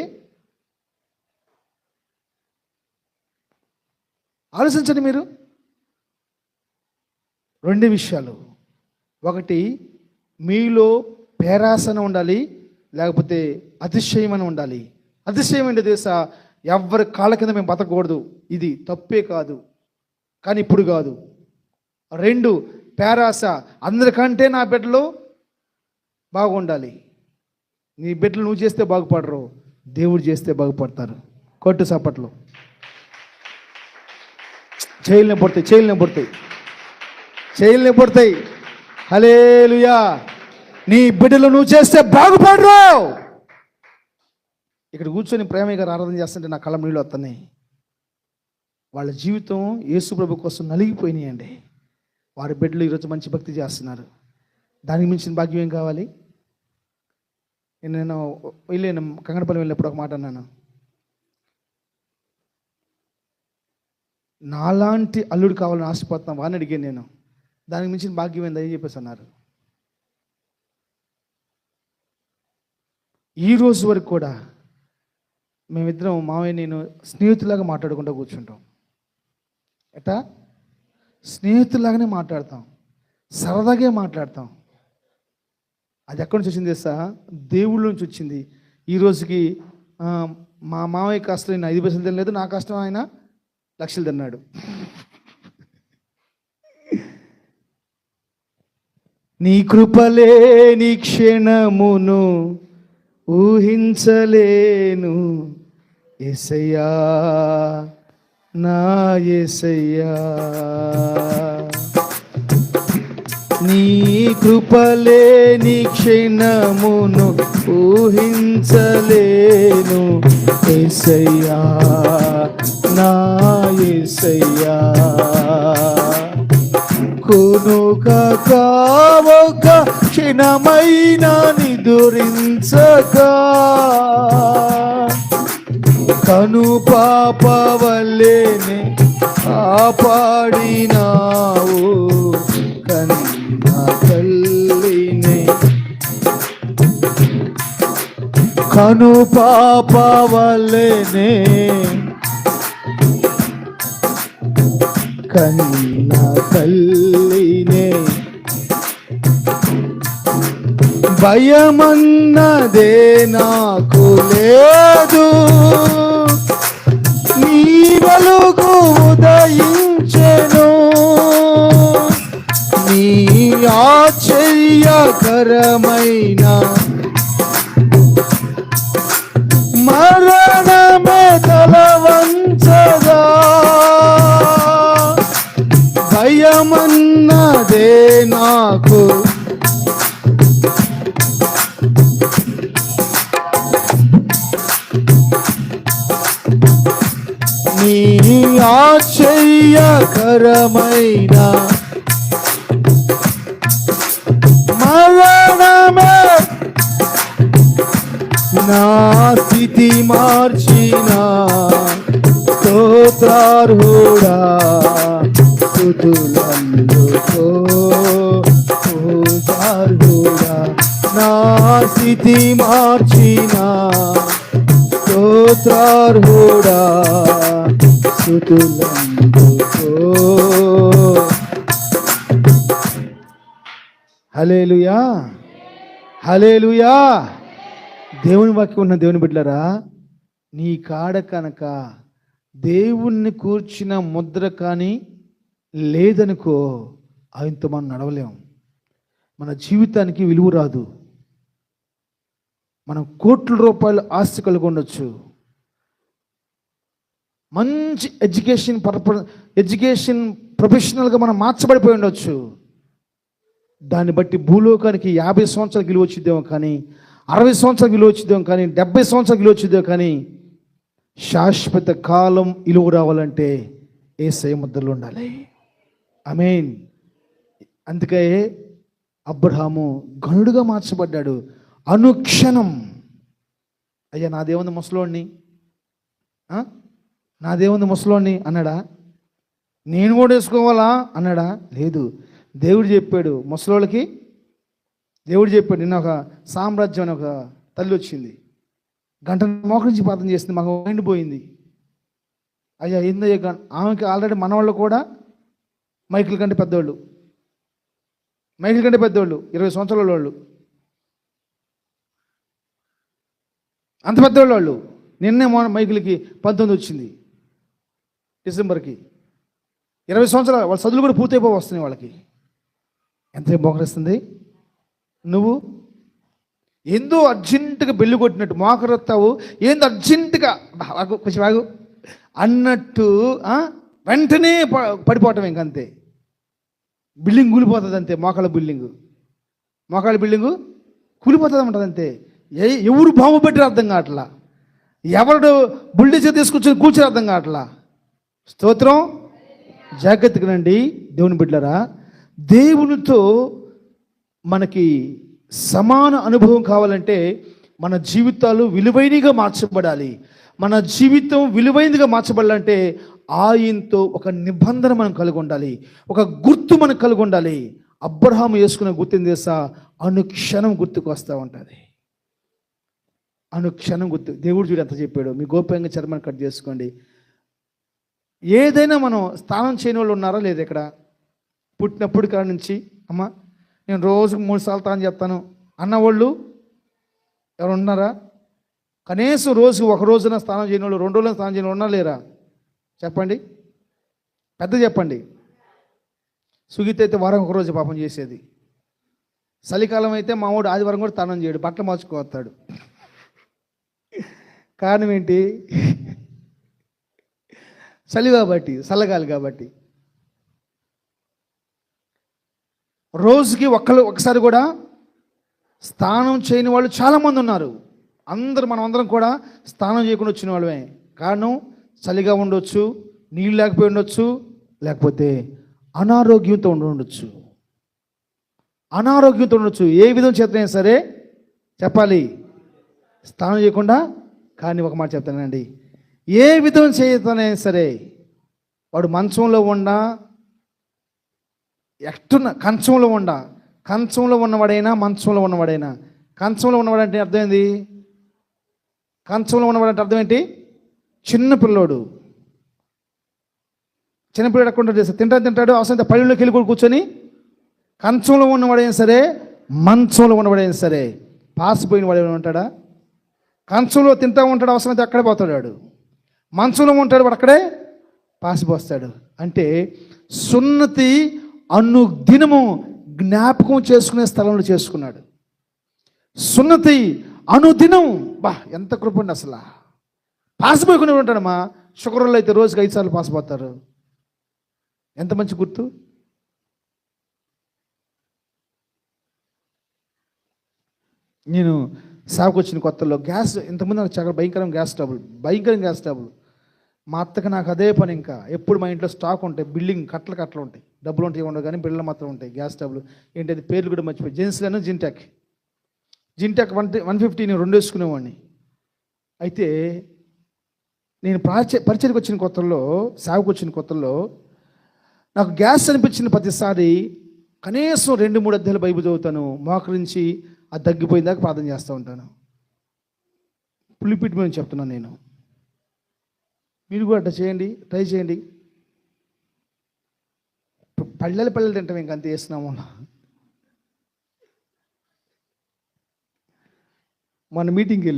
ఆలోచించండి మీరు. రెండు విషయాలు. ఒకటి, మీలో పేరాసన ఉండాలి, లేకపోతే అతిశయం అని ఉండాలి. అతిశయం ఏంటి తెలుసా? ఎవరి కాళ్ళ కింద మేము బతకూడదు, ఇది తప్పే కాదు, కానీ ఇప్పుడు కాదు. రెండు, పేరాస, అందరికంటే నా బిడ్డలు బాగుండాలి. నీ బిడ్డలు నువ్వు చేస్తే బాగుపడరు, దేవుడు చేస్తే బాగుపడతారు. కొట్టు సపట్లు. చేయలనే పడతాయి. హల్లెలూయా. నీ బిడ్డలు నువ్వు చేస్తే బాగుపడరు. ఇక్కడ కూర్చొని ప్రేమయ్య గారు ఆరాధన చేస్తుంటే నా కళ్ళ నీళ్ళు వస్తున్నాయి. వాళ్ళ జీవితం యేసు ప్రభు కోసం నలిగిపోయినాయండి. వారి బిడ్డలు ఈరోజు మంచి భక్తి చేస్తున్నారు. దానికి మించిన భాగ్యం ఏం కావాలి? నేను కంగడపల్లి వెళ్ళినప్పుడు ఒక మాట అన్నాను, నాలాంటి అల్లుడు కావాలని ఆశపడుతున్నాం వాడిని అడిగాను నేను. దానికి మించిన భాగ్యం ఏందని చెప్పేసి అన్నారు. ఈ రోజు వరకు కూడా మేమిద్దరం, మావయ్య నేను, స్నేహితులాగా మాట్లాడుకుంటూ కూర్చుంటాం. ఎట్టా? స్నేహితులాగానే మాట్లాడతాం, సరదాగా మాట్లాడతాం. అది ఎక్కడి నుంచి వచ్చింది తెలుసా? దేవుళ్ళ నుంచి వచ్చింది. ఈ రోజుకి మా మావయ్య కష్టం నేను 5 పైసలు తినలేదు, నా కష్టం ఆయన లక్షలు తిన్నాడు. నీ కృపలే నీ క్షణమును ఊహించలేను యేసయ్యా, నా యేసయ్యా. నీ కృపలే నీ క్షణమును ఊహించలేను యేసయ్యా, నా యేసయ్యా. కొనుక కావక క్షణమైన నిదురించక కను పాప వల్లేనే కాపాడినావు కన్న తల్లినే. కను పాప వల్లేనే కన్న తల్లినే. భయమన్నదే నాకు లేదు, నీ వెలుగు ఉదయించెను, నీ ఆశ్చర్యకరమైన ఆశ్చర్యకరమైన మరణమే నా స్థితి మార్చిన స్తోత్రార్హుడా స్తుతులందుకో పూజార్హుడా నా స్థితి మార్చిన స్తోత్రార్హుడా స్తుతులందుకో. హల్లెలూయా హల్లెలూయా. దేవుని వాక్యం ఉన్న దేవుని బిడ్డలారా, నీ కాడ కనుక దేవుణ్ణి కూర్చిన ముద్ర కానీ లేదనుకో, ఆయనతో మనం నడవలేం. మన జీవితానికి విలువ రాదు. మనం కోట్ల రూపాయలు ఆస్తి కలిగి ఉండొచ్చు, మంచి ఎడ్యుకేషన్ ప్రొఫెషనల్గా మనం మార్చబడిపోయి ఉండొచ్చు. దాన్ని బట్టి భూలోకానికి 50 సంవత్సరాలు విలువ వచ్చిద్దేమో, కానీ 60 సంవత్సరాలు విలువ వచ్చిద్దేమో, కానీ 70 సంవత్సరాలు విలువ వచ్చిద్దేమో, కానీ శాశ్వత కాలం విలువ రావాలంటే యేసయ్య ముద్రలు ఉండాలి. ఆమేన్. అందుకే అబ్రహాము గనుడుగా మార్చబడ్డాడు. అనుక్షణం అయ్యా నా దేవుని ముసలోడిని, నా దేవుని ముసలోడిని అన్నాడా? నేను కూడా వేసుకోవాలా అన్నాడా? లేదు. దేవుడు చెప్పాడు ముసలోళ్ళకి. దేవుడు చెప్పాడు, నిన్న ఒక సామ్రాజ్యం అని ఒక తల్లి వచ్చింది, గంట మోకరించి ప్రార్థన చేసింది, మాకు మైండ్ పోయింది. అయ్యా ఏందయ్యా, ఆమెకి ఆల్రెడీ మనవాళ్ళు కూడా మైకిల్ కంటే పెద్దవాళ్ళు, 20 సంవత్సరాల వాళ్ళు, అంత పెద్దవాళ్ళు వాళ్ళు. నిన్నే మైకిల్కి 19 వచ్చింది డిసెంబర్కి. 20 సంవత్సరాలు వాళ్ళ చదువులు కూడా పూర్తయిపో వస్తున్నాయి వాళ్ళకి. ఎంత మోకరిస్తుంది? నువ్వు ఏందో అర్జెంటుగా బెల్లు కొట్టినట్టు మోకరొత్తావు, ఏందో అర్జెంటుగా కొంచెం ఆగు అన్నట్టు వెంటనే పడిపోవటం. ఇంకంతే, బిల్డింగ్ కూలిపోతుంది అంతే. మోకాళ్ళ బిల్డింగు కూలిపోతుంది అంటది అంతే. ఎవరు బాంబు పెట్టారు అర్థం కావట్లా, ఎవరు బుల్డేజర్ తీసుకొచ్చి కూర్చొని అర్థం కావట్లా. స్తోత్రం. జాగ్రత్తగా రండి దేవుని బిడ్డలారా. దేవునితో మనకి సమాన అనుభవం కావాలంటే మన జీవితాలు విలువైనగా మార్చబడాలి. మన జీవితం విలువైనదిగా మార్చబడాలంటే ఆయనతో ఒక నిబంధన మనం కలిగి ఉండాలి, ఒక గుర్తు మనకు కలిగి ఉండాలి. అబ్రహాము వేసుకున్న గుర్తుని తెలుసా? అనుక్షణం గుర్తుకు వస్తూ ఉంటుంది. అనుక్షణం గుర్తు. దేవుడు చూడు ఎంత చెప్పాడు. మీ గోప్యంగా చర్మాన్ని కట్ చేసుకోండి. ఏదైనా మనం స్నానం చేయని వాళ్ళు ఉన్నారా లేదా? ఇక్కడ పుట్టినప్పుడు కాడ నుంచి అమ్మ నేను రోజుకు 3 సార్లు తాను చెప్తాను అన్నవాళ్ళు ఎవరు ఉన్నారా? కనీసం రోజుకు ఒక రోజున స్నానం చేయని వాళ్ళు, 2 రోజుల స్నానం చేయని వాళ్ళు ఉన్నారా లేరా? చెప్పండి, పెద్ద చెప్పండి. సుగీత అయితే వారం ఒక రోజు పాపం చేసేది. చలికాలం అయితే మామూడు ఆదివారం కూడా స్నానం చేయడు, బట్టలు మార్చుకోవస్తాడు. కారణం ఏంటి? చలి కాబట్టి, చల్లగాలి కాబట్టి. రోజుకి ఒకసారి కూడా స్నానం చేయని వాళ్ళు చాలామంది ఉన్నారు. మనం అందరం కూడా స్నానం చేయకుండా వచ్చిన వాళ్ళమే. కారణం చలిగా ఉండొచ్చు, నీళ్ళు లేకపోయి ఉండొచ్చు, లేకపోతే అనారోగ్యంతో ఉండొచ్చు. ఏ విధం చేతనైనా సరే చెప్పాలి, స్నానం చేయకుండా. కానీ ఒక మాట చెప్తానండి, ఏ విధం చేతనైనా సరే వాడు మంచంలో ఉండా, కంచంలో ఉన్నవాడైనా మంచంలో ఉన్నవాడైనా. కంచంలో ఉన్నవాడంటే అర్థం ఏంది? కంచంలో ఉన్నవాడంటే అర్థం ఏంటి? చిన్నపిల్లోడు ఎక్కడ చేస్తాడు? తింటాడు అవసరం పళ్ళలోకి వెళ్ళి కూడా కూర్చొని. కంచంలో ఉన్నవాడైనా సరే, మంచంలో ఉన్నవాడైనా సరే, పాసిపోయిన వాడు ఏమైనా ఉంటాడా? కంచంలో తింటూ ఉంటాడు, అవసరమైతే అక్కడే పోతాడు వాడు. మంచంలో ఉంటాడు, వాడు అక్కడే పాసిపోస్తాడు. అంటే సున్నతి అనుదినము జ్ఞాపకం చేసుకునే స్థలంలో చేసుకున్నాడు. సున్నతి అనుదినం. ఎంత కృపండి అసలు. పాసిపోయి ఉంటాడమ్మా. షుగర్లో అయితే రోజుకి 5 సార్లు పాసిపోతారు. ఎంత మంచి గుర్తు. నేను సాగుకు వచ్చిన కొత్తలో గ్యాస్, ఇంతకుముందు నాకు చాలా భయంకరం గ్యాస్ ట్రబుల్. మా అత్తకి నాకు అదే పని, ఇంకా ఎప్పుడు మా ఇంట్లో స్టాక్ ఉంటాయి, బిల్డింగ్ కట్టలు ఉంటాయి, డబ్బులు ఉంటాయి ఉండవు కానీ బిళ్ళలు మాత్రం ఉంటాయి, గ్యాస్ డబ్బులు ఏంటది పేర్లు కూడా మర్చిపోయి, జెన్స్లను జింటాక్ 150 నేను 2 వేసుకునేవాడిని. అయితే నేను పరిచయకు వచ్చిన కొత్తల్లో, సాగుకు వచ్చిన కొత్తల్లో నాకు గ్యాస్ అనిపించిన ప్రతిసారి కనీసం 2-3 అధ్యాయాలు బైబిల్ చదువుతాను, మోకరించి అది తగ్గిపోయిందాక ప్రార్థన చేస్తూ ఉంటాను. పులిపిటి మీద చెప్తున్నాను నేను, మీరు కూడా అట్లా చేయండి, ట్రై చేయండి. పళ్ళెలు తింటాం, ఇంక అంతే చేస్తున్నాము. మన మీటింగ్కి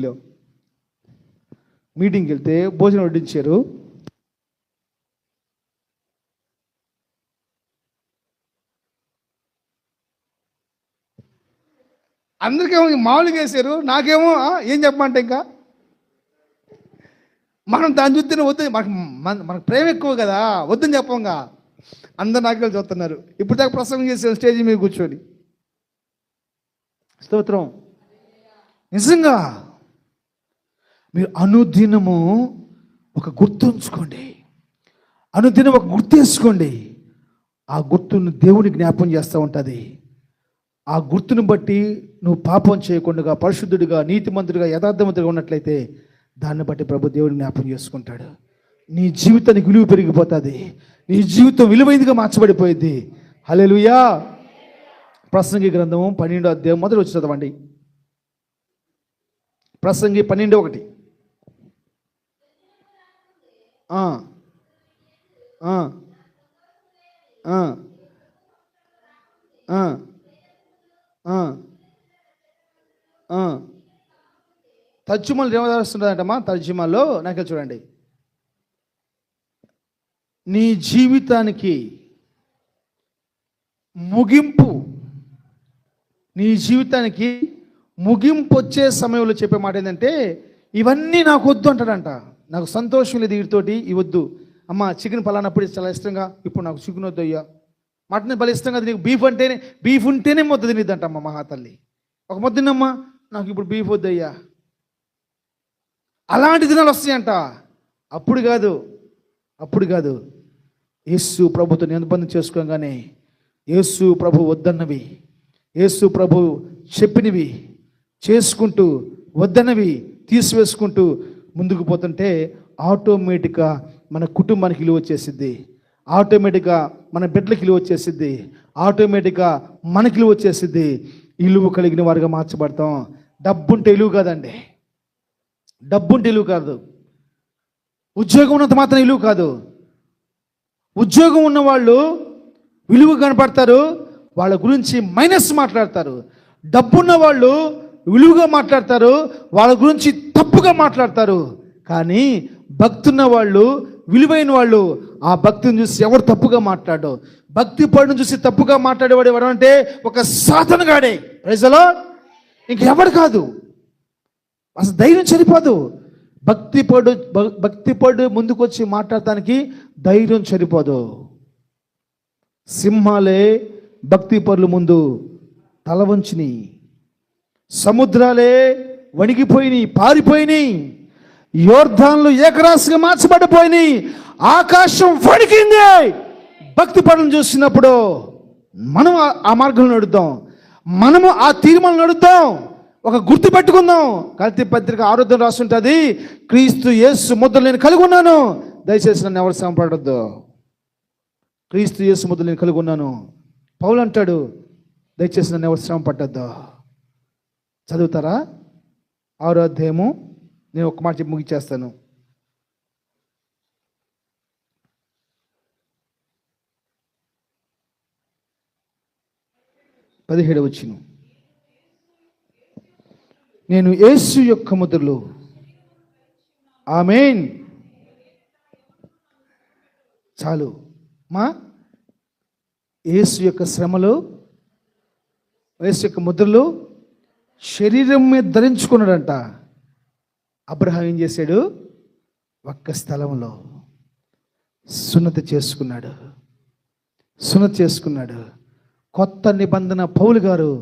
వెళ్తే భోజనం వడ్డించారు. అందరికేమో మామూలుగా వేసారు, నాకేమో ఏం చెప్పమంటే ఇంకా మనం దాన్ని చూస్తేనే వద్దు, మనకు ప్రేమ ఎక్కువ కదా, వద్దని చెప్పంగా. అందరు నాకే చూస్తున్నారు. ఇప్పుడు దాకా ప్రసంగం చేసే స్టేజ్ మీద కూర్చొని. స్తోత్రం. నిజంగా మీరు అనుదినము ఒక గుర్తుంచుకోండి, అనుదినం ఒక గుర్తు వేసుకోండి. ఆ గుర్తును దేవుని జ్ఞాపం చేస్తూ ఉంటుంది. ఆ గుర్తును బట్టి నువ్వు పాపం చేయకుండా పరిశుద్ధుడిగా, నీతిమంతుడిగా, యథార్థవంతుడిగా ఉన్నట్లయితే దాన్ని బట్టి ప్రభు దేవుడిని జ్ఞాపం చేసుకుంటాడు. నీ జీవితానికి విలువ పెరిగిపోతుంది, నీ జీవితం విలువైనదిగా మార్చబడిపోయింది. హల్లెలూయా. ప్రసంగి గ్రంథము 12వ అధ్యాయం మొదలు వచ్చి చదవండి. ప్రసంగి 12:1. తర్జుమాలు ఏమవుతుందంటమ్మా, తర్జుమాలో నాకు చూడండి, నీ జీవితానికి ముగింపు, నీ జీవితానికి ముగింపు వచ్చే సమయంలో చెప్పే మాట ఏంటంటే, ఇవన్నీ నాకు వద్దు అంటాడంట. నాకు సంతోషం లేదు వీటితోటి, ఇవి వద్దు. అమ్మ చికెన్ పలానప్పుడు చాలా ఇష్టంగా, ఇప్పుడు నాకు చికెన్ వద్దు అయ్యా. మటన్ బలి ఇష్టంగా, నీకు బీఫ్ ఉంటేనే ముద్ద తినిద్దంటమ్మ మహాతల్లి. ఒక ముద్దనమ్మా, నాకు ఇప్పుడు బీఫ్ వద్దయ్యా. అలాంటి దినాలు వస్తాయంట. అప్పుడు కాదు యేసు ప్రభుతో నిబంధన చేసుకోగానే యేసు ప్రభు వద్దన్నవి, యేసు ప్రభు చెప్పినవి చేసుకుంటూ, వద్దన్నవి తీసివేసుకుంటూ ముందుకు పోతుంటే ఆటోమేటిక్గా మన కుటుంబానికి విలువ వచ్చేసిద్ది, ఆటోమేటిక్గా మన బిడ్డలకి విలువ వచ్చేసిద్ది, ఆటోమేటిక్గా మనకి విలువ వచ్చేసిద్ది. విలువ కలిగిన వారుగా మార్చబడతాం. డబ్బుంటే విలువ కాదండి, డబ్బుంటే విలువ కాదు. ఉద్యోగం ఉన్నంత మాత్రం విలువ కాదు. ఉద్యోగం ఉన్నవాళ్ళు విలువ కనపడతారు, వాళ్ళ గురించి మైనస్ మాట్లాడతారు. డబ్బున్న వాళ్ళు విలువగా మాట్లాడతారు, వాళ్ళ గురించి తప్పుగా మాట్లాడతారు. కానీ భక్తున్న వాళ్ళు, విలువైన వాళ్ళు, ఆ భక్తిని చూసి ఎవరు తప్పుగా మాట్లాడు. భక్తి పడును చూసి తప్పుగా మాట్లాడేవాడు ఎవరు అంటే ఒక సాతనగాడే. Praise the Lord. ఇంకెవడు కాదు. అసలు ధైర్యం సరిపోదు. భక్తి పడు ముందుకు వచ్చి మాట్లాడటానికి ధైర్యం సరిపోదు. సింహాలే భక్తి పరుల ముందు తల వంచిని, సముద్రాలే వణిగిపోయినాయి, పారిపోయినాయి, యోర్దాన్లు ఏకరాశిగా మార్చబడిపోయినాయి, ఆకాశం వణికింది. భక్తి పరులను చూసినప్పుడు మనం ఆ మార్గంలో నడుద్దాం, మనము ఆ తీర్మానం నడుద్దాం. ఒక గుర్తు పెట్టుకుందాం. గలతీ పత్రిక 6వ రాస్తుంటుంది, క్రీస్తు యేసు ముద్రలు నేను కలిగి ఉన్నాను, దయచేసి నన్ను ఎవరు శ్రమపడొద్దు. క్రీస్తు యేసు ముద్రలు నేను కలిగి ఉన్నాను. పౌలు అంటాడు, దయచేసి నన్ను ఎవరు శ్రమ పట్టద్దు. చదువుతారా 6వ అధ్యాయము? నేను ఒక మాట చెప్పి ముగిచేస్తాను. పదిహేడవ వచనం, నేను యేసు యొక్క ముద్రలు. ఆమేన్. చాలు మా యేసు యొక్క శ్రమలు, యేసు యొక్క ముద్రలు శరీరం మీద ధరించుకున్నాడంట. అబ్రహాం ఏం చేశాడు? ఒక్క స్థలంలో సున్నతి చేసుకున్నాడు. కొత్త నిబంధన పౌలు గారు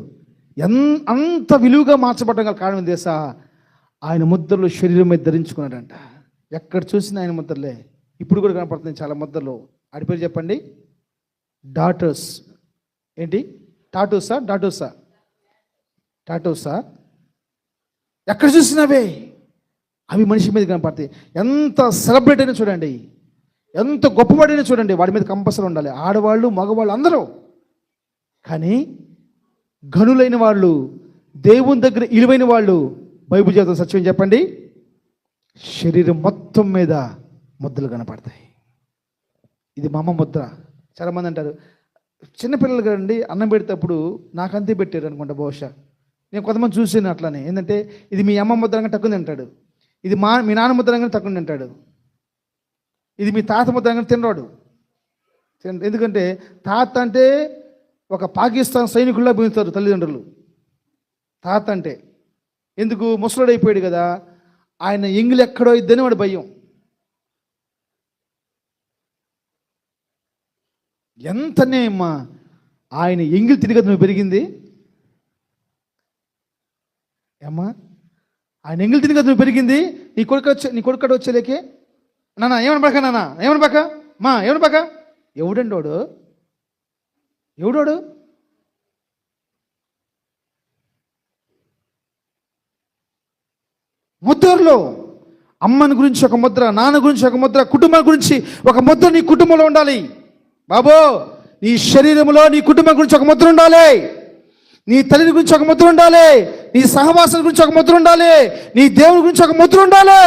అంత విలువగా మార్చబడడం గల కారణం తెలుసా? ఆయన ముద్రలు శరీరం మీద ధరించుకున్నాడంట. ఎక్కడ చూసినా ఆయన ముద్రలే. ఇప్పుడు కూడా కనపడుతుంది చాలా ముద్రలు. ఆడి పేరు చెప్పండి. డాటర్స్. ఏంటి? టాటూసా? టాటూసా? ఎక్కడ చూసినవే అవి మనిషి మీద కనపడతాయి. ఎంత సెలబ్రేట్ అయినా చూడండి, ఎంత గొప్పవాడైనా చూడండి, వాడి మీద కంపల్సరీ ఉండాలి. ఆడవాళ్ళు మగవాళ్ళు అందరూ. కానీ ఘనులైన వాళ్ళు, దేవుని దగ్గర ఇలువైన వాళ్ళు, బైబిల్ చెప్తున్న సత్యం చెప్పండి, శరీరం మొత్తం మీద ముద్రలు కనపడతాయి. ఇది మా అమ్మ ముద్ర. చాలామంది అంటారు, చిన్నపిల్లలు కదండి అన్నం పెడేటప్పుడు నాకు అంతే పెట్టారు అనుకుంటా బహుశా. నేను కొంతమంది చూసాను అట్లానే. ఏంటంటే ఇది మీ అమ్మ ముద్రంగా తక్కువ తింటాడు, ఇది మీ నాన్న ముద్రంగా తక్కువ తింటాడు, ఇది మీ తాత ముద్రంగా తినరాడు. ఎందుకంటే తాత అంటే ఒక పాకిస్తాన్ సైనికుల్లా పెంచుతారు తల్లిదండ్రులు. తాత అంటే ఎందుకు? ముసలుడు అయిపోయాడు కదా, ఆయన ఎంగిలి ఎక్కడో ఇద్దని వాడు భయం. ఎంతనే అమ్మా ఆయన ఎంగిలి తిరిగి నువ్వు పెరిగింది అమ్మా, ఆయన ఎంగిలి తిరిగి నువ్వు పెరిగింది. నీ కొడుకు వచ్చేలేకే నాన్న ఏమని బాక, నాన్న ఏమని బాక, మా ఏమని బాక. ఎవడండి వాడు? ఎవడోడు? ముద్రలో అమ్మని గురించి ఒక ముద్ర, నాన్న గురించి ఒక ముద్ర, కుటుంబం గురించి ఒక ముద్ర నీ కుటుంబంలో ఉండాలి. బాబో, నీ శరీరంలో నీ కుటుంబం గురించి ఒక ముద్ర ఉండాలి, నీ తల్లి గురించి ఒక ముద్ర ఉండాలి, నీ సహవాసం గురించి ఒక ముద్ర ఉండాలి, నీ దేవుని గురించి ఒక ముద్ర ఉండాలి.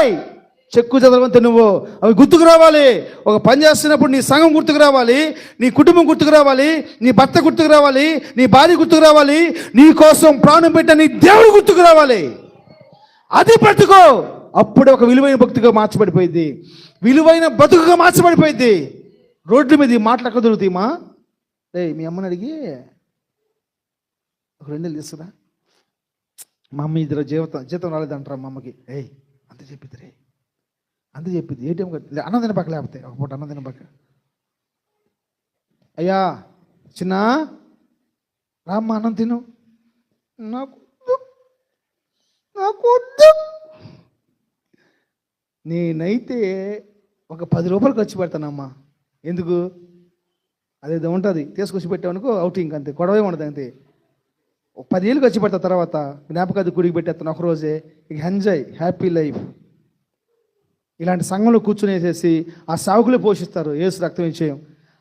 చెక్కు చదవంతే నువ్వు అవి గుర్తుకు రావాలి. ఒక పని చేస్తున్నప్పుడు నీ సంఘం గుర్తుకు రావాలి, నీ కుటుంబం గుర్తుకు రావాలి, నీ భర్త గుర్తుకు రావాలి, నీ భార్య గుర్తుకు రావాలి, నీ కోసం ప్రాణం పెట్టిన నీ దేవుడు గుర్తుకు రావాలి. అది బ్రతుకో. అప్పుడే ఒక విలువైన భక్తిగా మార్చబడిపోయింది, విలువైన బతుకుగా మార్చబడిపోయింది. రోడ్ల మీద ఈ మాటలు ఎక్కడ దొరుకుతాయమ్మా? మీ అమ్మని అడిగి ఒక 2 నెలలు తీసుకురా, మా అమ్మ ఇద్దరు జీతం రాలేదంటారా మా అమ్మకి. అంత చెప్పిద్ది రే, అంత చెప్పింది. ఏటీఎం అన్నం తినబాక, లేకపోతే ఒక పూట అన్నం తినబాక. అయ్యా చిన్న రామ్మ అన్నం తిను. నాకు నేనైతే ఒక 10 రూపాయలు ఖర్చు పెడతానమ్మా. ఎందుకు? అదేదో ఉంటుంది, తీసుకొచ్చి పెట్టామనుకో అవుటింగ్, అంతే, గొడవే ఉండదు, అంతే. ఒక 10 ఏళ్ళు ఖర్చు పెడతా, తర్వాత జ్ఞాపకాది గుడికి పెట్టేస్తాను ఒకరోజే. ఇక ఎంజాయ్, హ్యాపీ లైఫ్. ఇలాంటి సంఘంలో కూర్చునేసేసి ఆ సేవకులు పోషిస్తారు యేసు రక్తం ఇచ్చేయం.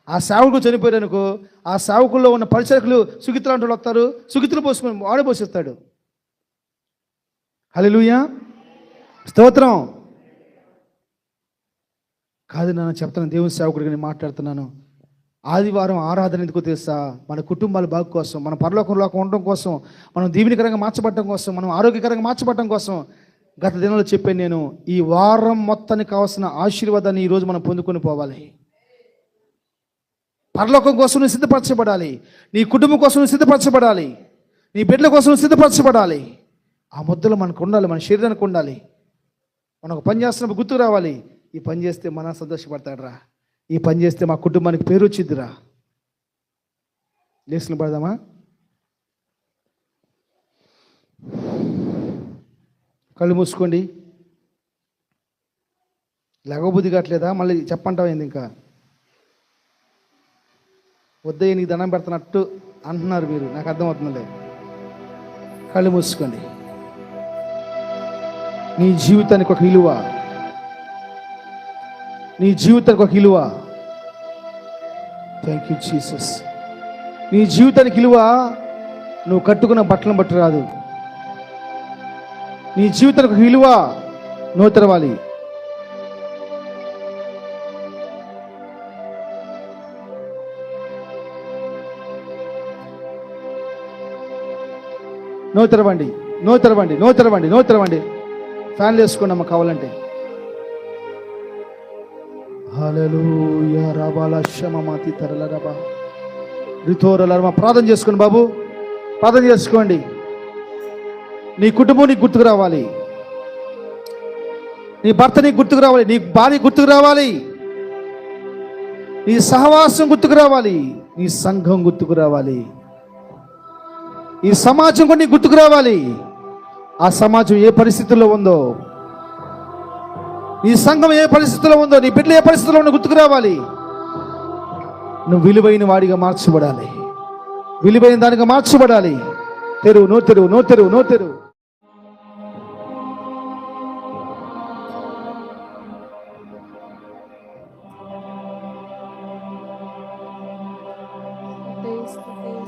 ఆ సేవకులు చనిపోయారు అనుకో, ఆ సేవకుల్లో ఉన్న పరిచయకులు సుగితులు అంటే వస్తారు, సుగితులు పోసుకొని వాడే పోషిస్తాడు. హల్లెలూయా, స్తోత్రం. కాదు నాన్న, చెప్తాను, దేవుని సేవకుడిగా నేను మాట్లాడుతున్నాను. ఆదివారం ఆరాధన ఎందుకు తెలుసా? మన కుటుంబాల బాగు కోసం, మన పరలోకంలో ఉండడం కోసం, మనం దీవెనకరంగా మార్చబడటం కోసం, మనం ఆరోగ్యకరంగా మార్చబడటం కోసం. గత దినంలో చెప్పాను నేను, ఈ వారం మొత్తానికి కావాల్సిన ఆశీర్వాదాన్ని ఈరోజు మనం పొందుకొని పోవాలి. పరలోకం కోసం నువ్వు సిద్ధపరచబడాలి, నీ కుటుంబం కోసం నువ్వు సిద్ధపరచబడాలి, నీ బిడ్డల కోసం నువ్వు సిద్ధపరచబడాలి. ఆ ముద్దలు మనకు ఉండాలి, మన శరీరానికి ఉండాలి. మనం ఒక పని చేస్తున్నప్పుడు గుర్తుకు రావాలి, ఈ పని చేస్తే మన సంతోషపడతాడు రా, ఈ పని చేస్తే మా కుటుంబానికి పేరు వచ్చిద్దిరా. లేచిన పడదామా? కళ్ళు మూసుకోండి. లేకపోతే కావట్లేదా? మళ్ళీ చెప్పంటావు ఏంది? ఇంకా వద్దయ్య నీకు దండం పెడుతున్నట్టు అంటున్నారు మీరు, నాకు అర్థమవుతుందిలే. కళ్ళు మూసుకోండి. నీ జీవితానికి ఒక విలువ, నీ జీవితానికి ఒక విలువ. Thank you Jesus. నీ జీవితానికి విలువ నువ్వు కట్టుకున్న బట్టలను బట్టి రాదు. నీ జీవితానికి ఒక విలువ నువ్వు తెరవాలి. నో తెరవండి, నో తెరవండి, నో తెరవండి, నో తెరవండి. ఫ్యాన్లు వేసుకోండి అమ్మ కావాలంటే. హల్లెలూయా రబాల శమమాతి తరలరబా రితోరలరమ. ప్రార్థన చేసుకోండి బాబు, ప్రార్థన చేసుకోండి. నీ కుటుంబం నీకు గుర్తుకు రావాలి, నీ భర్త నీకు గుర్తుకు రావాలి, నీ భార్య గుర్తుకు రావాలి, నీ సహవాసం గుర్తుకు రావాలి, నీ సంఘం గుర్తుకు రావాలి, ఈ సమాజం కూడా నీకు గుర్తుకు రావాలి. ఆ సమాజం ఏ పరిస్థితుల్లో ఉందో, ఈ సంఘం ఏ పరిస్థితిలో ఉందో, నీ బిడ్డలు ఏ పరిస్థితిలో ఉందో గుర్తుకు రావాలి. నువ్వు విలువైన వాడిగా మార్చబడాలి, విలువైన దానిగా మార్చబడాలి. తెరువు, నో తెరువు, నో తెరువు, నో తెరువు.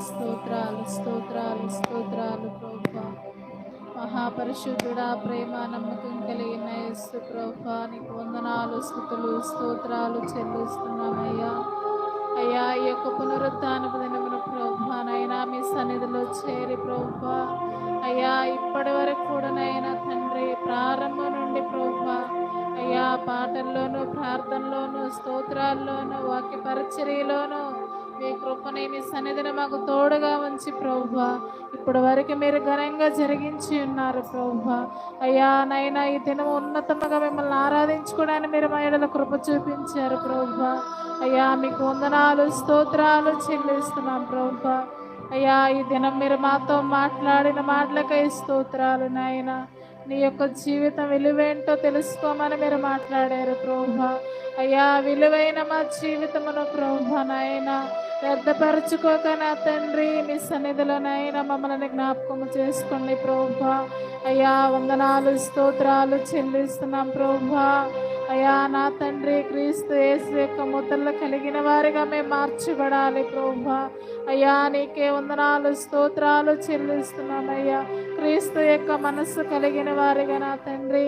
స్తోత్రాలు స్తోత్రాలు స్తోత్రాలు ప్రభువా. మహాపరిశుద్ధుడా, ప్రేమ నమ్మకం కలిగిన యేసు ప్రభువా, నీకు వందనాలు, స్తుతులు, స్తోత్రాలు చెల్లిస్తున్నామయ్యా. అయ్యా, ఈ యొక్క పునరుత్థానపు దినమున ప్రభువా నైనా మీ సన్నిధిలో చేరి ప్రభువా అయ్యా, ఇప్పటి వరకు కూడా నైనా తండ్రి ప్రారంభం నుండి ప్రభువా అయ్యా, పాటల్లోనూ ప్రార్థనలోనూ స్తోత్రాల్లోనూ వాక్య పరిచర్యలోనూ మీ కృపని మీ సన్నిధిని మాకు తోడుగా ఉంచి ప్రభువా ఇప్పటి వరకు మీరు ఘనంగా జరిగించి ఉన్నారు ప్రభువా. అయ్యా నైనా ఈ దినం ఉన్నతముగా మిమ్మల్ని ఆరాధించుకోవడానికి మీరు మా ఎడల కృప చూపించారు ప్రభువా. అయ్యా, మీకు వందనాలు, స్తోత్రాలు చెల్లిస్తున్నాం ప్రభువా. అయ్యా, ఈ దినం మీరు మాతో మాట్లాడిన మాటలకై స్తోత్రాలు నాయన. నీ యొక్క జీవితం విలువేంటో తెలుసుకోమని మీరు మాట్లాడారు ప్రభువా. అయ్యా, విలువైన మా జీవితమును ప్రభువా నాయన వ్యర్థపరచుకోక నా తండ్రి మీ సన్నిధిలో నాయన మమ్మల్ని జ్ఞాపకము చేసుకోండి ప్రభువా. అయ్యా, వందనాలు, స్తోత్రాలు చెల్లిస్తున్నాం ప్రభువా. అయ్యా నా తండ్రి, క్రీస్తు యేసు యొక్క ముద్రలు కలిగిన వారిగా మేము మార్చబడాలి ప్రభువా. అయ్యా, నీకే వందనాలు, స్తోత్రాలు చెల్లిస్తున్నామయ్యా. క్రీస్తు యొక్క మనస్సు కలిగిన వారిగా నా తండ్రి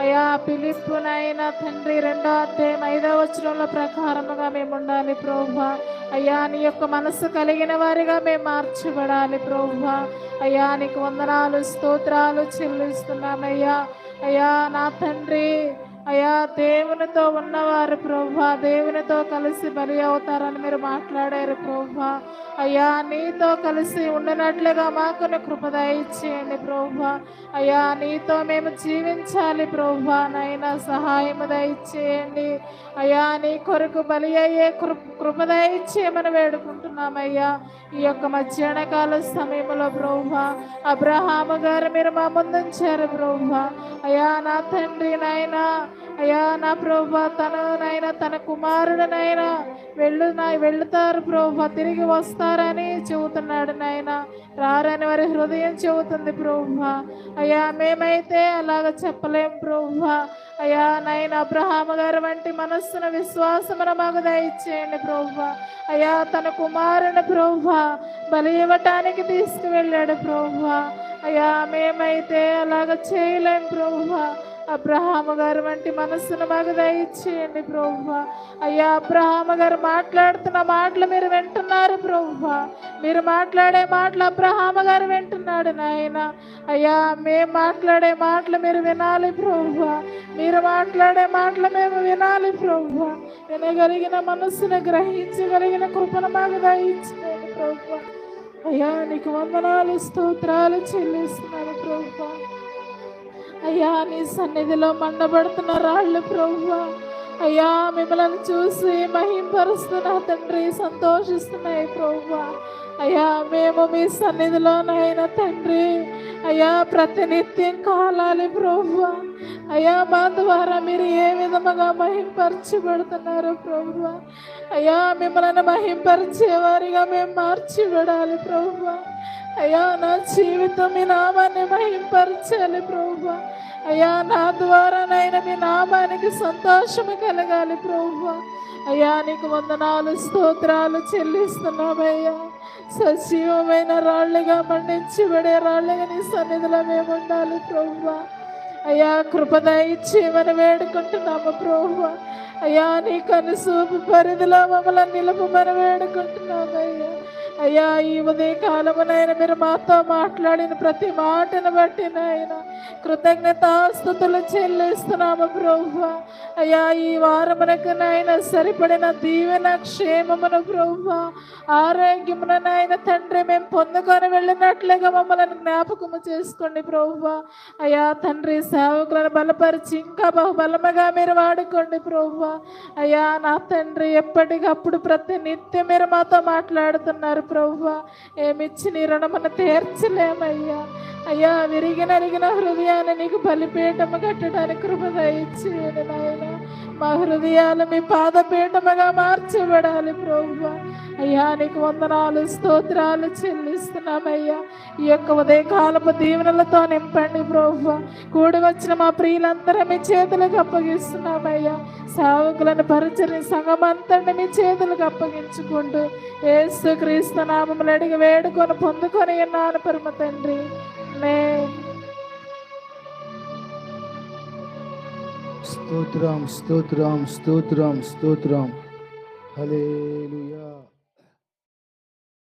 అయ్యా, ఫిలిప్పునైనా తండ్రి 2:5 ప్రకారముగా మేము ఉండాలి ప్రభువా. అయ్యా, నీ యొక్క మనస్సు కలిగిన వారిగా మేము మార్చబడాలి ప్రభువా. అయ్యా, నీకు వందనాలు, స్తోత్రాలు చెల్లిస్తున్నామయ్యా. అయ్యా నా తండ్రి అయ్యా, దేవునితో ఉన్నవారు ప్రభువా దేవునితో కలిసి బలి అవుతారని మీరు మాట్లాడారు ప్రభువా. అయ్యా, నీతో కలిసి ఉండినట్లుగా మాకు కృప దయచేయండి ప్రభువా. అయ్యా, నీతో మేము జీవించాలి ప్రభువా నైనా సహాయము దయచేయండి. అయ్యా, నీ కొరకు బలి అయ్యే కృప దయచేయమని వేడుకుంటున్నామయ్యా. ఈ యొక్క మధ్యాహ్నకాల సమయంలో ప్రభువా అబ్రహాము గారు మీరు మా ముందుంచారు ప్రభువా. అయ్యా నా తండ్రి నాయనా అయ్యా నా ప్రభువా, తననైనా తన కుమారుడునైనా వెళ్తారు ప్రభువా, తిరిగి వస్తారని చెబుతున్నాడు నాయన. రారని వారి హృదయం చెబుతుంది ప్రభువా. అయ్యా, మేమైతే అలాగ చెప్పలేం ప్రభువా. అయ్యా నైన అబ్రహాము గారు వంటి మనస్సును విశ్వాసమును మాకు దయచేయండి ప్రభువా. అయ్యా, తన కుమారుని ప్రభువా బలి ఇవ్వటానికి తీసుకువెళ్ళాడు ప్రభువా. అయ్యా, మేమైతే అలాగ చేయలేం ప్రభువా. అబ్రహాము గారు వంటి మనస్సును మాకు దయచేయండి ప్రభువా. అయ్యా, అబ్రహాము గారు మాట్లాడుతున్న మాటలు మీరు వింటున్నారు ప్రభువా. మీరు మాట్లాడే మాటలు అబ్రహాము గారు వింటున్నాడు నాయన. అయ్యా, మేము మాట్లాడే మాటలు మీరు వినాలి ప్రభువా. మీరు మాట్లాడే మాటలు మేము వినాలి ప్రభువా. వినగలిగిన మనస్సును గ్రహించగలిగిన కృపను మాకు దయచేయండి ప్రభువా. అయ్యా, నీకు వందనాలు, స్తోత్రాలు చెల్లిస్తున్నాను ప్రభువా. అయ్యా, నీ సన్నిధిలో మండబడుతున్న రాళ్ళు ప్రభువా అయ్యా మిమ్మల్ని చూసి మహింపరుస్తున్న తండ్రి సంతోషిస్తున్నాయి ప్రభువా. అయ్యా, మేము మీ సన్నిధిలోనైనా తండ్రి అయ్యా ప్రతినిత్యం కాలాలి ప్రభువా. అయ్యా, మా ద్వారా మీరు ఏ విధముగా మహింపరచబడుతున్నారు ప్రభువా. అయ్యా, మిమ్మల్ని మహింపరిచేవారిగా మేము మార్చిబడాలి ప్రభువా. అయ్యా, నా జీవితం మీ నామాన్ని మహింపరచాలి ప్రభువా. అయ్యా, నా ద్వారానైనా మీ నామానికి సంతోషము కలగాలి ప్రభువా. అయ్యా, నీకు వందనాలు, స్తోత్రాలు చెల్లిస్తున్నామయ్యా. సజీవమైన రాళ్ళుగా మండించబడే రాళ్ళుగా నీ సన్నిధిలో మేము ఉండాలి ప్రభువా. అయ్యా, కృప దయచేయమని వేడుకుంటున్నాము ప్రభువా. అయ్యా, నీ కనుసూపు పరిధిలో మమ్మల్ని నిలుపమని వేడుకుంటున్నామయ్యా. అయ్యా, ఈ ఉదయకాలమునైనా మీరు మాతో మాట్లాడిన ప్రతి మాటను బట్టి నాయన కృతజ్ఞతాస్తుతులు చెల్లిస్తున్నాము ప్రభువా. అయ్యా, ఈ వారమునకు నాయన సరిపడిన దీవెన క్షేమమును ప్రభువా ఆరోగ్యమును నాయన తండ్రి మేము పొందుకొని వెళ్ళినట్లుగా మమ్మల్ని జ్ఞాపకము చేసుకోండి ప్రభువా. అయ్యా తండ్రి, సేవకులను బలపరిచి ఇంకా బహుబలముగా మీరు వాడుకోండి ప్రభువా. అయ్యా నా తండ్రి, ఎప్పటికప్పుడు ప్రతి నిత్యం మీరు మాతో మాట్లాడుతున్నారు ప్రభువా. ఏమిచ్చి నీ రుణమును తీర్చలేమయ్యా. అయ్యా విరిగి నరిగిన హృదయాన్ని నీకు బలిపీఠము కట్టడానికి కృప దయచేయండి నాయన. మా హృదయాలు మీ పాదపీఠముగా మార్చబడాలి ప్రభువా. అయ్యా నీకు వందనాలు స్తోత్రాలు చెల్లిస్తున్నామయ్యా. ఈ యొక్క ఉదయకాలపు దీవెనలతో నింపండి ప్రభువా. కూడి వచ్చిన మా ప్రియులందరూ మీ చేతులకు అప్పగిస్తున్నామయ్యా. సేవకులను పరిచయం సంఘమంతటిని మీ చేతులకు అప్పగించుకుంటూ యేసుక్రీస్తు నామములు అడిగి వేడుకొని పొందుకొని ఉన్నాను పరమ తండ్రి. స్తోత్రం స్తోత్రం స్తోత్రం స్తోత్రం హల్లెలూయా.